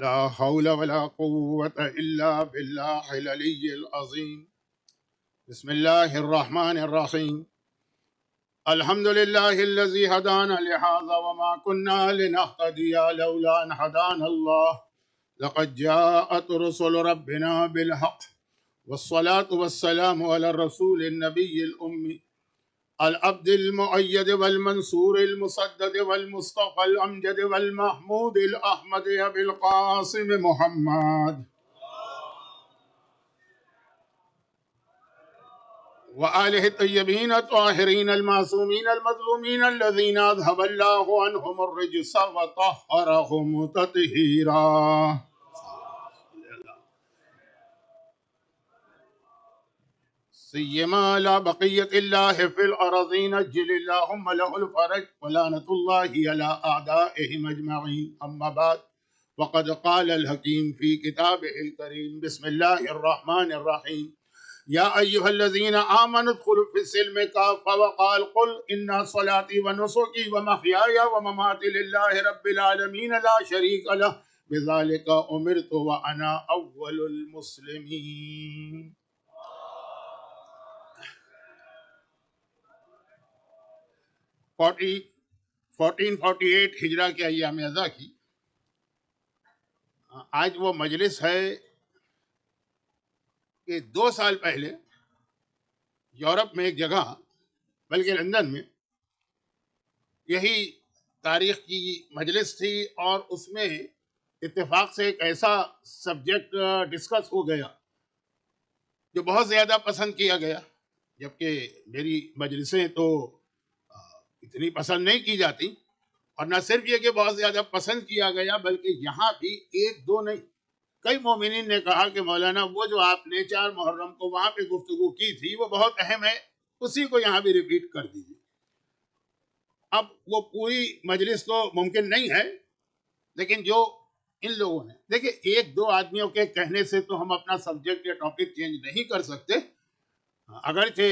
لا حول ولا قوة إلا بالله العلي العظيم. بسم الله الرحمن الرحيم. الحمد لله الذي هدانا لهذا وما كنا لنهتدي لولا أن هدانا الله. لقد جاءت رسل ربنا بالحق والصلاة والسلام على الرسول النبي الأمي العبد المؤيد والمنصور المسدد والمصطفى الأمجد والمحمود الأحمد أبي القاسم محمد وآله الطيبين الطاهرين المعصومين المظلومين الذين أذهب الله عنهم الرجس وطهرهم تطهيرا. سيما لا بقية الله في الأرضين أجل اللهم له الفرج ولعنة الله على أعدائهم أجمعين. أما بعد، وقد قال الحكيم في كتابه الكريم: بسم الله الرحمن الرحيم. يا أيها الذين آمنوا ادخلوا في السلم كافة وقال قل إن صلاتي ونسكي ومحياي ومماتي لله رب العالمين لا شريك له بذلك أمرت وأنا أول المسلمين. 1448 ہجرہ کے ایام ازاں کی آج وہ مجلس ہے کہ 2 سال پہلے یورپ میں ایک جگہ بلکہ لندن میں یہی تاریخ کی مجلس تھی اور اس میں اتفاق سے ایک ایسا سبجیکٹ ڈسکس ہو گیا جو بہت زیادہ پسند کیا گیا، جبکہ میری مجلسیں تو اتنی پسند نہیں کی جاتی، اور نہ صرف یہ کہ بہت زیادہ پسند کیا گیا بلکہ یہاں بھی ایک دو نہیں کئی مومنین نے کہا کہ مولانا وہ جو آپ نے 4 محرم کو وہاں پہ گفتگو کی تھی وہ بہت اہم ہے، اسی کو یہاں بھی ریپیٹ کر دیجیے۔ اب وہ پوری مجلس تو ممکن نہیں ہے، لیکن جو ان لوگوں نے دیکھیں 1-2 آدمیوں کے کہنے سے تو ہم اپنا سبجیکٹ یا ٹاپک چینج نہیں کر سکتے، اگرچہ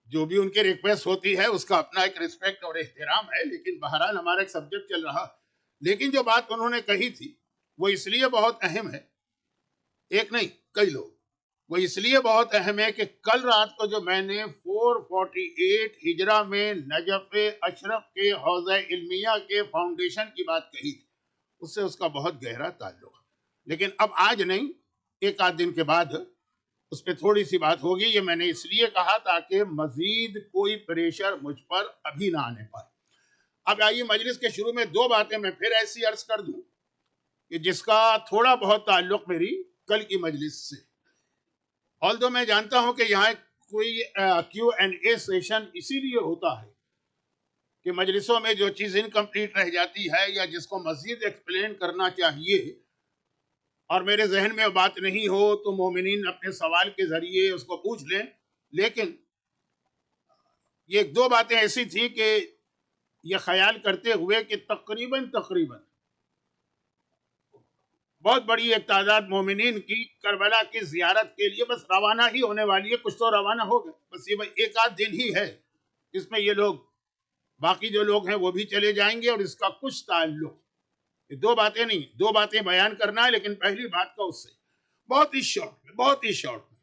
جو بھی ان کی ریکویسٹ ہوتی ہے اس کا اپنا ایک رسپیکٹ اور احترام ہے، لیکن بہرحال ہمارا ایک سبجیکٹ چل رہا۔ لیکن جو بات انہوں نے کہی تھی وہ اس لیے بہت اہم ہے، ایک نہیں کئی لوگ، وہ اس لیے بہت اہم ہے کہ کل رات کو جو میں نے 448 ہجرہ میں نجف اشرف کے حوزہ علمیہ کے فاؤنڈیشن کی بات کہی تھی، اس سے اس کا بہت گہرا تعلق ہے، لیکن اب آج نہیں، 1 آدھ دن کے بعد اس پہ تھوڑی سی بات ہوگی۔ یہ میں نے اس لیے کہا تاکہ مزید کوئی پریشر مجھ پر ابھی نہ آنے پائے۔ اب آئیے مجلس کے شروع میں 2 باتیں میں پھر ایسی عرض کر دوں کہ جس کا تھوڑا بہت تعلق میری کل کی مجلس سے، although میں جانتا ہوں کہ یہاں کوئی Q&A سیشن اسی لیے ہوتا ہے کہ مجلسوں میں جو چیز انکمپلیٹ رہ جاتی ہے یا جس کو مزید ایکسپلین کرنا چاہیے اور میرے ذہن میں بات نہیں ہو تو مومنین اپنے سوال کے ذریعے اس کو پوچھ لیں، لیکن یہ 2 باتیں ایسی تھیں کہ یہ خیال کرتے ہوئے کہ تقریباً بہت بڑی ایک تعداد مومنین کی کربلا کی زیارت کے لیے بس روانہ ہی ہونے والی ہے، کچھ تو روانہ ہو گئے، بس یہ 1 آدھ دن ہی ہے اس میں یہ لوگ، باقی جو لوگ ہیں وہ بھی چلے جائیں گے، اور اس کا کچھ تعلق 2 باتیں نہیں 2 باتیں بیان کرنا ہے، لیکن پہلی بات کا اس سے بہت ہی شارٹ میں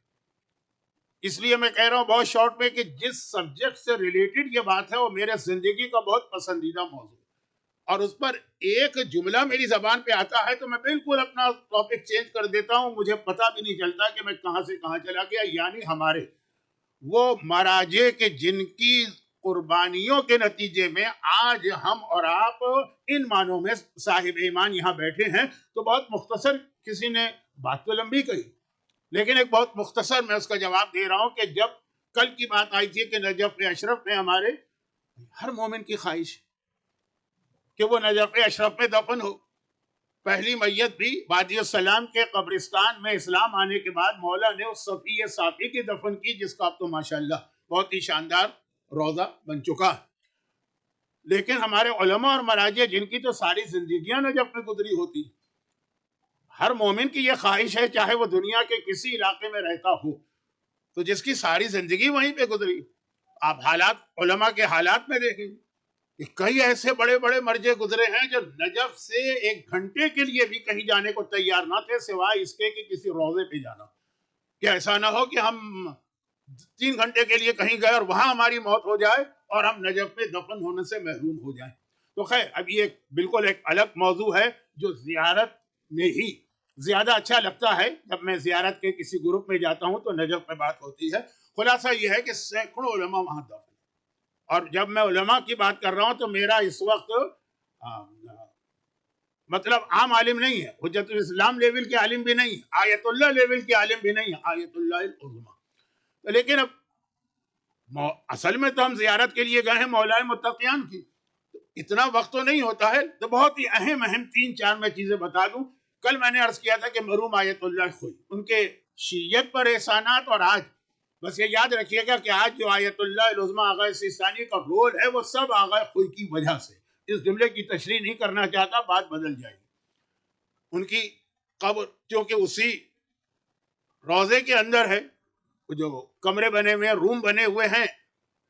اس لیے میں کہہ رہا ہوں بہت شارٹ میں کہ جس سبجیکٹ سے ریلیٹڈ یہ بات ہے وہ میرے زندگی کا بہت پسندیدہ موضوع، اور اس پر ایک جملہ میری زبان پہ آتا ہے تو میں بالکل اپنا ٹاپک چینج کر دیتا ہوں، مجھے پتہ بھی نہیں چلتا کہ میں کہاں سے کہاں چلا گیا۔ یعنی ہمارے وہ مراجع کے جن کی قربانیوں کے نتیجے میں آج ہم اور آپ ان معنوں میں صاحب ایمان یہاں بیٹھے ہیں، تو بہت مختصر، کسی نے بات تو لمبی کہی لیکن ایک بہت مختصر میں اس کا جواب دے رہا ہوں کہ جب کل کی بات آئی تھی کہ نجف اشرف میں ہمارے ہر مومن کی خواہش کہ وہ نجف اشرف میں دفن ہو، پہلی میت بھی وادی السلام کے قبرستان میں اسلام آنے کے بعد مولا نے اس صفی صافی کی دفن کی، جس کا اب تو ماشاءاللہ بہت ہی شاندار روضہ بن چکا ہے۔ لیکن ہمارے علماء اور مراجع جن کی تو ساری زندگیاں نجف میں گزری ہوتی، ہر مومن کی یہ خواہش ہے چاہے وہ دنیا کے کسی علاقے میں رہتا ہو، تو جس کی ساری زندگی وہیں پہ گزری، آپ حالات علماء کے حالات میں دیکھیں کہ کئی ایسے بڑے بڑے مرجے گزرے ہیں جو نجف سے 1 گھنٹے کے لیے بھی کہیں جانے کو تیار نہ تھے سوائے اس کے کہ کسی روضے پہ جانا، کہ ایسا نہ ہو کہ ہم 3 گھنٹے کے لیے کہیں گئے اور وہاں ہماری موت ہو جائے اور ہم نجف میں دفن ہونے سے محروم ہو جائیں۔ تو خیر اب یہ بالکل ایک الگ موضوع ہے جو زیارت میں ہی زیادہ اچھا لگتا ہے۔ جب میں زیارت کے کسی گروپ میں جاتا ہوں تو نجف میں بات ہوتی ہے۔ خلاصہ یہ ہے کہ سینکڑوں علماء وہاں دفن، اور جب میں علماء کی بات کر رہا ہوں تو میرا اس وقت مطلب عام عالم نہیں ہے، حجت الاسلام لیول کے عالم بھی نہیں ہے، آیت اللہ لیول کے عالم بھی نہیں ہے، آیت اللہ العظمیٰ۔ لیکن اب اصل میں تو ہم زیارت کے لیے گئے ہیں مولا متقیان کی، اتنا وقت تو نہیں ہوتا ہے، تو بہت ہی اہم 3-4 میں چیزیں بتا دوں۔ کل میں نے عرض کیا تھا کہ مرحوم آیت اللہ خوئی، ان کے شیعیت پر احسانات، اور آج بس یہ یاد رکھیے گا کہ آج جو آیت اللہ العظمیٰ آغا سیستانی کا رول ہے وہ سب آغا خوئی کی وجہ سے۔ اس جملے کی تشریح نہیں کرنا چاہتا، بات بدل جائے گی۔ ان کی قبر کیونکہ اسی روضے کے اندر ہے، جو کمرے بنے ہوئے ہیں، روم بنے ہوئے ہیں،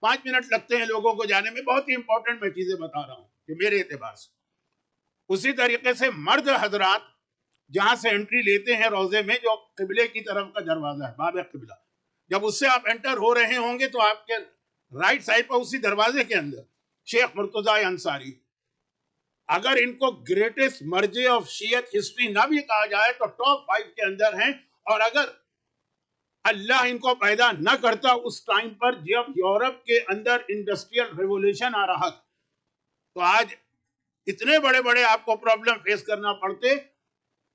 5 منٹ لگتے ہیں لوگوں کو جانے میں۔ بہت ہی امپورٹنٹ میں چیزیں بتا رہا ہوں کہ میرے اعتبار سے اسی طریقے سے مرد حضرات جہاں سے انٹری لیتے ہیں روضے میں، جو قبلے کی طرف کا دروازہ ہے، باب قبلہ، جب اس سے آپ انٹر ہو رہے ہوں گے تو آپ کے رائٹ سائڈ پر اسی دروازے کے اندر شیخ مرتضیٰ انصاری، اگر ان کو گریٹسٹ مرجع آف شیعت ہسٹری نہ بھی کہا جائے تو ٹاپ 5 کے اندر ہیں۔ اور اگر اللہ ان کو پیدا نہ کرتا اس ٹائم پر جب یورپ کے اندر انڈسٹریل ریولوشن آ رہا تھا، تو آج اتنے بڑے بڑے آپ کو پرابلم فیس کرنا پڑتے،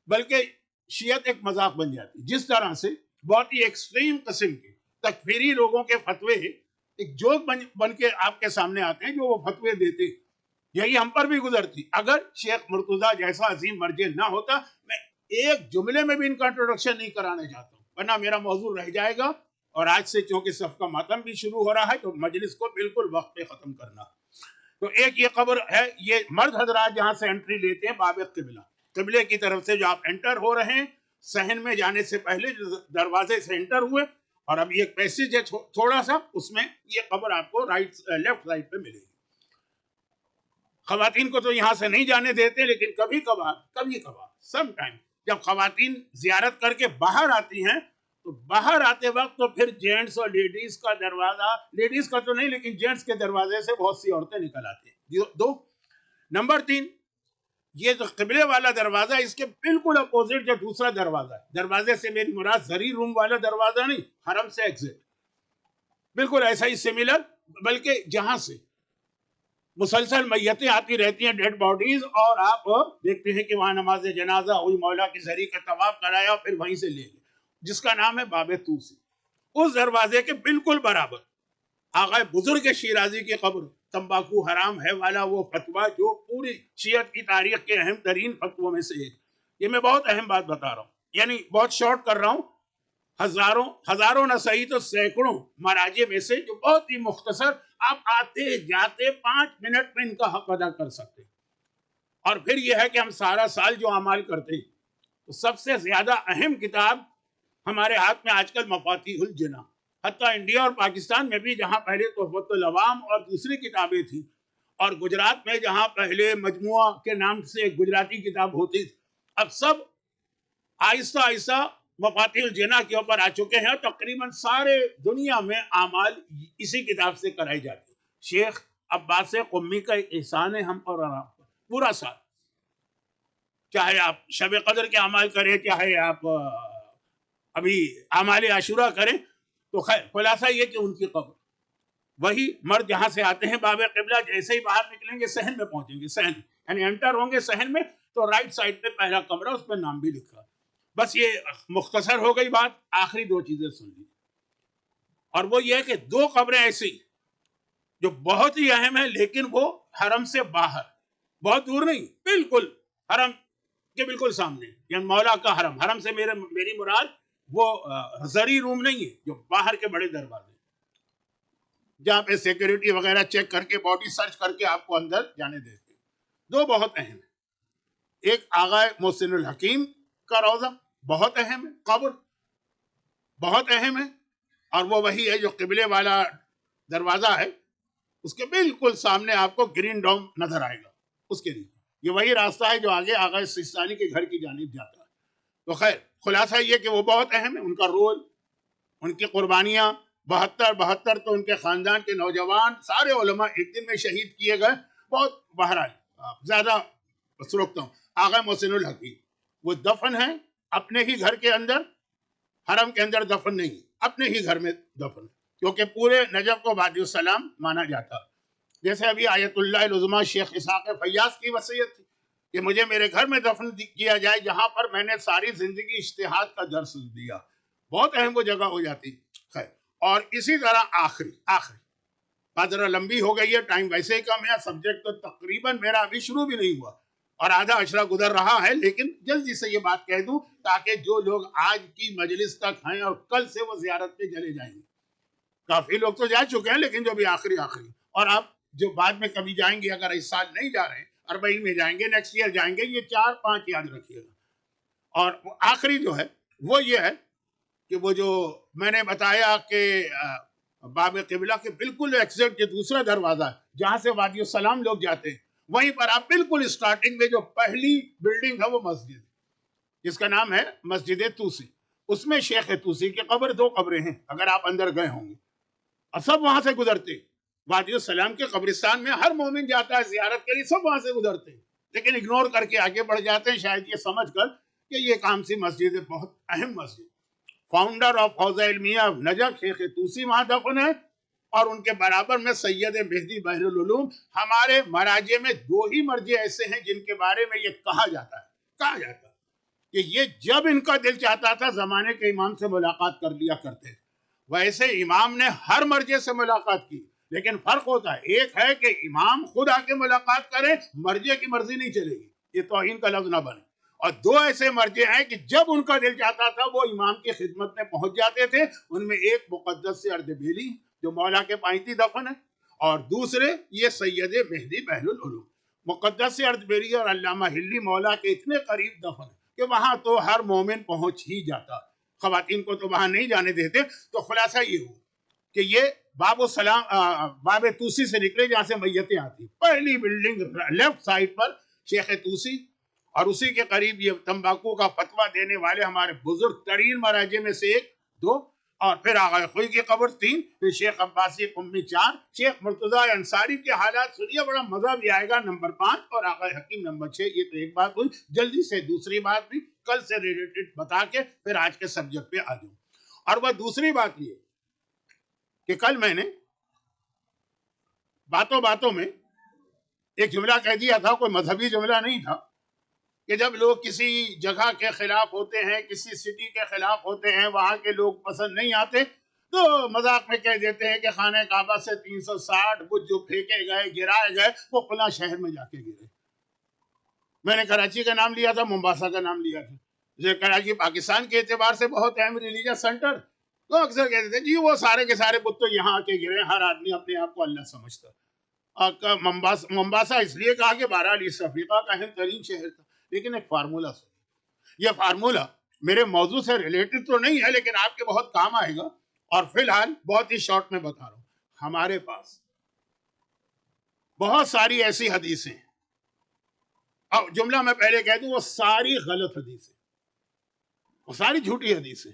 بلکہ شیعت ایک مذاق بن جاتی۔ جس طرح سے بہت ہی ایکسٹریم قسم کے تکفیری لوگوں کے فتوے ایک جوک بن کے آپ کے سامنے آتے ہیں، جو وہ فتوے دیتے، یہی ہم پر بھی گزرتی۔ اگر شیخ مرتضیٰ جیسا عظیم مرجع نہ ہوتا، میں ایک جملے میں بھی ان کا انٹروڈکشن نہیں کرانے چاہتا ہوں، ورنہ میرا موضوع رہ جائے گا، اور آج سے چونکہ صف کا ماتم بھی شروع ہو رہا ہے تو مجلس کو بالکل وقت پہ ختم کرنا۔ تو ایک یہ قبر ہے، یہ مرد حضرات جہاں سے انٹری لیتے ہیں، باب قبلہ، قبلے کی طرف سے جو آپ انٹر ہو رہے ہیں، صحن میں جانے سے پہلے جو دروازے سے انٹر ہوئے، اور اب یہ پیسیج ہے تھوڑا سا، اس میں یہ قبر آپ کو لیفٹ سائڈ پہ ملے گی۔ خواتین کو تو یہاں سے نہیں جانے دیتے، لیکن کبھی کبھار سم ٹائم جب خواتین زیارت کر کے باہر آتی ہیں تو باہر آتے وقت تو پھر جینٹس اور لیڈیز کا دروازہ، لیڈیز کا تو نہیں لیکن جینٹس کے دروازے سے بہت سی عورتیں نکل آتی ہیں۔ 2 نمبر 3، یہ جو قبلے والا دروازہ، اس کے بالکل اپوزٹ جو دوسرا دروازہ ہے، دروازے سے میری مراد زری روم والا دروازہ نہیں، حرم سے ایگزٹ، بالکل ایسا ہی سملر، بلکہ جہاں سے مسلسل میتیں آتی رہتی ہیں، ڈیڈ باڈیز، اور آپ دیکھتے ہیں کہ وہاں نماز جنازہ ہوئی، مولا کے زری کا طواف کرایا، پھر وہیں سے لے گئے، جس کا نام ہے باب توسی۔ اس دروازے کے بالکل برابر آغا بزرگ شیرازی کی قبر، تمباکو حرام ہے والا وہ فتویٰ جو پوری شیعت کی تاریخ کے اہم ترین فتووں میں سے ایک۔ یہ میں بہت اہم بات بتا رہا ہوں، یعنی بہت شارٹ کر رہا ہوں، ہزاروں نہ صحیح تو سینکڑوں مراجع میں سے جو بہت ہی مختصر، آپ آتے جاتے 5 منٹ میں ان کا حق ادا کر سکتے۔ اور پھر یہ ہے کہ ہم سارا سال جو اعمال کرتے ہیں، تو سب سے زیادہ اہم کتاب ہمارے ہاتھ میں آج کل مفاتیح الجنان، حتیٰ انڈیا اور پاکستان میں بھی جہاں پہلے تحفۃ العوام اور دوسری کتابیں تھیں، اور گجرات میں جہاں پہلے مجموعہ کے نام سے ایک گجراتی کتاب ہوتی تھی، اب سب آہستہ آہستہ مفاتیح الجنان کے اوپر آ چکے ہیں۔ تقریباً سارے دنیا میں اعمال اسی کتاب سے کرائی جاتی ہے۔ شیخ عباس قمی کا ایک احسان ہے ہم پر اور آپ پر، پورا سال، چاہے آپ شب قدر کے اعمال کریں، چاہے آپ ابھی اعمال عاشورہ کریں، تو خیر خلاصہ یہ کہ ان کی قبر، وہی مرد جہاں سے آتے ہیں باب قبلہ، جیسے ہی باہر نکلیں گے صحن میں پہنچیں گے، صحن یعنی انٹر ہوں گے صحن میں، تو رائٹ سائڈ پہ پہلا کمرہ، اس پہ نام بھی لکھا۔ بس یہ مختصر ہو گئی بات، آخری 2 چیزیں سن لی، اور وہ یہ ہے کہ 2 قبریں ایسی جو بہت ہی اہم ہیں، لیکن وہ حرم سے باہر، بہت دور نہیں، بالکل حرم کے بالکل سامنے، یعنی مولا کا حرم، حرم سے میری مراد وہ زری روم نہیں ہے، جو باہر کے بڑے دروازے جہاں پہ سیکیورٹی وغیرہ چیک کر کے، باڈی سرچ کر کے آپ کو اندر جانے دیتے ہیں۔ 2 بہت اہم ہیں، ایک آغا محسن الحکیم کا روضہ بہت اہم ہے، قبر بہت اہم ہے، اور وہ وہی ہے جو قبلے والا دروازہ ہے، اس کے بالکل سامنے آپ کو گرین ڈوم نظر آئے گا، اس کے لیے یہ وہی راستہ ہے جو آگے آغا سیستانی کے گھر کی جانب جاتا ہے۔ تو خیر خلاصہ یہ کہ وہ بہت اہم ہے، ان کا رول، ان کی قربانیاں، 72 تو ان کے خاندان کے نوجوان سارے علماء ایک دن میں شہید کیے گئے۔ بہت بہرحال زیادہ بس روکتا ہوں، آغا محسن الحق وہ دفن ہے اپنے ہی گھر کے اندر، حرم کے اندر دفن نہیں، اپنے ہی گھر میں دفن، کیونکہ پورے نجف کو وادی السلام مانا جاتا۔ جیسے ابھی آیت اللہ العظمیٰ شیخ اسحاق فیاض کی وصیت تھی کہ مجھے میرے گھر میں دفن کیا جائے جہاں پر میں نے ساری زندگی اجتہاد کا درس دیا، بہت اہم وہ جگہ ہو جاتی۔ خیر، اور اسی طرح آخری بات ذرا لمبی ہو گئی ہے، ٹائم ویسے ہی کم ہے، سبجیکٹ تو تقریباً میرا ابھی شروع بھی نہیں ہوا اور آدھا اشرا گزر رہا ہے، لیکن جلدی سے یہ بات کہہ دوں تاکہ جو لوگ آج کی مجلس تک ہیں اور کل سے وہ زیارت پہ چلے جائیں گے، کافی لوگ تو جا چکے ہیں لیکن جو بھی آخری اور آپ جو بعد میں کبھی جائیں گے، اگر اس سال نہیں جا رہے ہیں، 40 میں جائیں گے، نیکسٹ ایئر جائیں گے، یہ 4-5 یاد رکھیے گا۔ اور آخری جو ہے وہ یہ ہے کہ وہ جو میں نے بتایا کہ باب قبلہ کے بالکل ایکزیکٹ جو دوسرا دروازہ ہے جہاں سے وادی السلام لوگ جاتے ہیں، وہیں پر آپ بالکل اسٹارٹنگ میں جو پہلی بلڈنگ ہے وہ مسجد جس کا نام ہے مسجد توسی، اس میں شیخ توسی کی قبر، 2 قبریں ہیں اگر آپ اندر گئے ہوں گے، اور سب وہاں سے گزرتے وادی السلام کے قبرستان میں، ہر مومن جاتا ہے زیارت کے لیے، سب وہاں سے گزرتے ہیں، لیکن اگنور کر کے آگے بڑھ جاتے ہیں شاید یہ سمجھ کر کہ یہ کام سی مسجد ہے، بہت اہم مسجد۔ فاؤنڈر آف حوزہ علمیہ نجف شیخ توسی وہاں دفن ہے، اور ان کے برابر میں سید مہدی بحر العلوم۔ ہمارے مراجع میں 2 ہی مرجع ایسے ہیں جن کے بارے میں یہ کہا جاتا ہے کہ یہ جب ان کا دل چاہتا تھا زمانے کے امام سے ملاقات کر لیا کرتے تھے۔ ویسے امام نے ہر مرجع سے ملاقات کی، لیکن فرق ہوتا ہے، ایک ہے کہ امام خود آ کے ملاقات کرے، مرجع کی مرضی نہیں چلے گی، یہ توہین کا لفظ نہ بنے، اور 2 ایسے مرجع ہیں کہ جب ان کا دل چاہتا تھا وہ امام کی خدمت میں پہنچ جاتے تھے۔ ان میں ایک مقدس سے اردبیلی جو مولا کے پائنتی دفن ہے، اور دوسرے یہ سید مہدی بحر العلوم۔ مقدس سے اردبیلی اور علامہ ہلی مولا کے اتنے قریب دفن ہے کہ وہاں تو ہر مومن پہنچ ہی جاتا، خواتین کو تو وہاں نہیں جانے دیتے۔ تو خلاصہ یہ ہو کہ یہ باب توسی سے نکلے جہاں سے میتیں آتی، پہلی بلڈنگ لیفٹ سائڈ پر شیخ توسی، اور اسی کے قریب یہ تمباکو کا فتویٰ دینے والے ہمارے بزرگ ترین مراجع میں سے 1-2، اور پھر آغا خوئی کی قبر 3، پھر شیخ عباسی قمی 4، شیخ مرتضیٰ انصاری کے حالات سنیے، بڑا مزہ بھی آئے گا، نمبر 5، اور آغا حکیم نمبر 6۔ یہ تو ایک بات ہوئی، جلدی سے دوسری بات بھی کل سے ریلیٹڈ بتا کے پھر آج کے سبجیکٹ پہ آ جاؤں۔ اور وہ دوسری بات یہ کہ کل میں نے باتوں میں ایک جملہ کہہ دیا تھا، کوئی مذہبی جملہ نہیں تھا، کہ جب لوگ کسی جگہ کے خلاف ہوتے ہیں، کسی سٹی کے خلاف ہوتے ہیں، وہاں کے لوگ پسند نہیں آتے، تو مذاق میں کہہ دیتے ہیں کہ خانہ کعبہ سے 360 بت جو پھینکے گئے، گرائے گئے، وہ فلاں شہر میں جا کے گرے۔ میں نے کراچی کا نام لیا تھا، مومباسا کا نام لیا تھا۔ کراچی پاکستان کے اعتبار سے بہت اہم ریلیجس سینٹر، تو اکثر کہتے تھے جی وہ سارے کے سارے بت تو یہاں آ کے گرے، ہر آدمی اپنے آپ کو اللہ سمجھتا۔ مومباسا اس لیے کہا کہ بہرحال اس افریقہ کا اہم ترین شہر تھا، لیکن ایک فارمولا سنی، یہ فارمولا میرے موضوع سے ریلیٹڈ تو نہیں ہے لیکن آپ کے بہت کام آئے گا، اور فی الحال بہت ہی شارٹ میں بتا رہا ہوں۔ ہمارے پاس بہت ساری ایسی حدیثیں، اور جملہ میں پہلے کہہ دوں وہ ساری غلط حدیثیں، وہ ساری جھوٹی حدیثیں،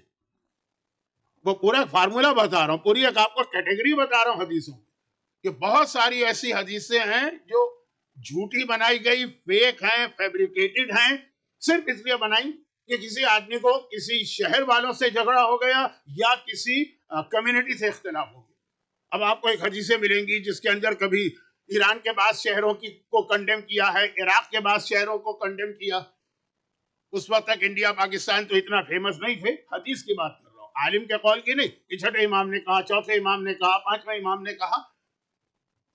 وہ پورا فارمولا بتا رہا ہوں، پوری ایک آپ کو کیٹیگری بتا رہا ہوں حدیثوں کہ بہت ساری ایسی حدیثیں ہیں جو جھوٹی بنائی گئی، فیک ہیں، فیبریکیٹڈ ہیں، صرف اس لیے بنائی کہ کسی آدمی کو کسی شہر والوں سے جھگڑا ہو گیا یا کسی کمیونٹی سے اختلاف ہو گیا۔ اب آپ کو ایک حدیثیں ملیں گی جس کے اندر کبھی ایران کے بعض شہروں کو کنڈیم کیا ہے، عراق کے بعض شہروں کو کنڈیم کیا۔ اس وقت تک انڈیا پاکستان تو اتنا فیمس نہیں تھے، حدیث کی بات کر رہا ہوں، عالم کے قول کی نہیں کہ چھٹے امام نے کہا، چوتھے امام نے کہا، 5ویں امام نے کہا۔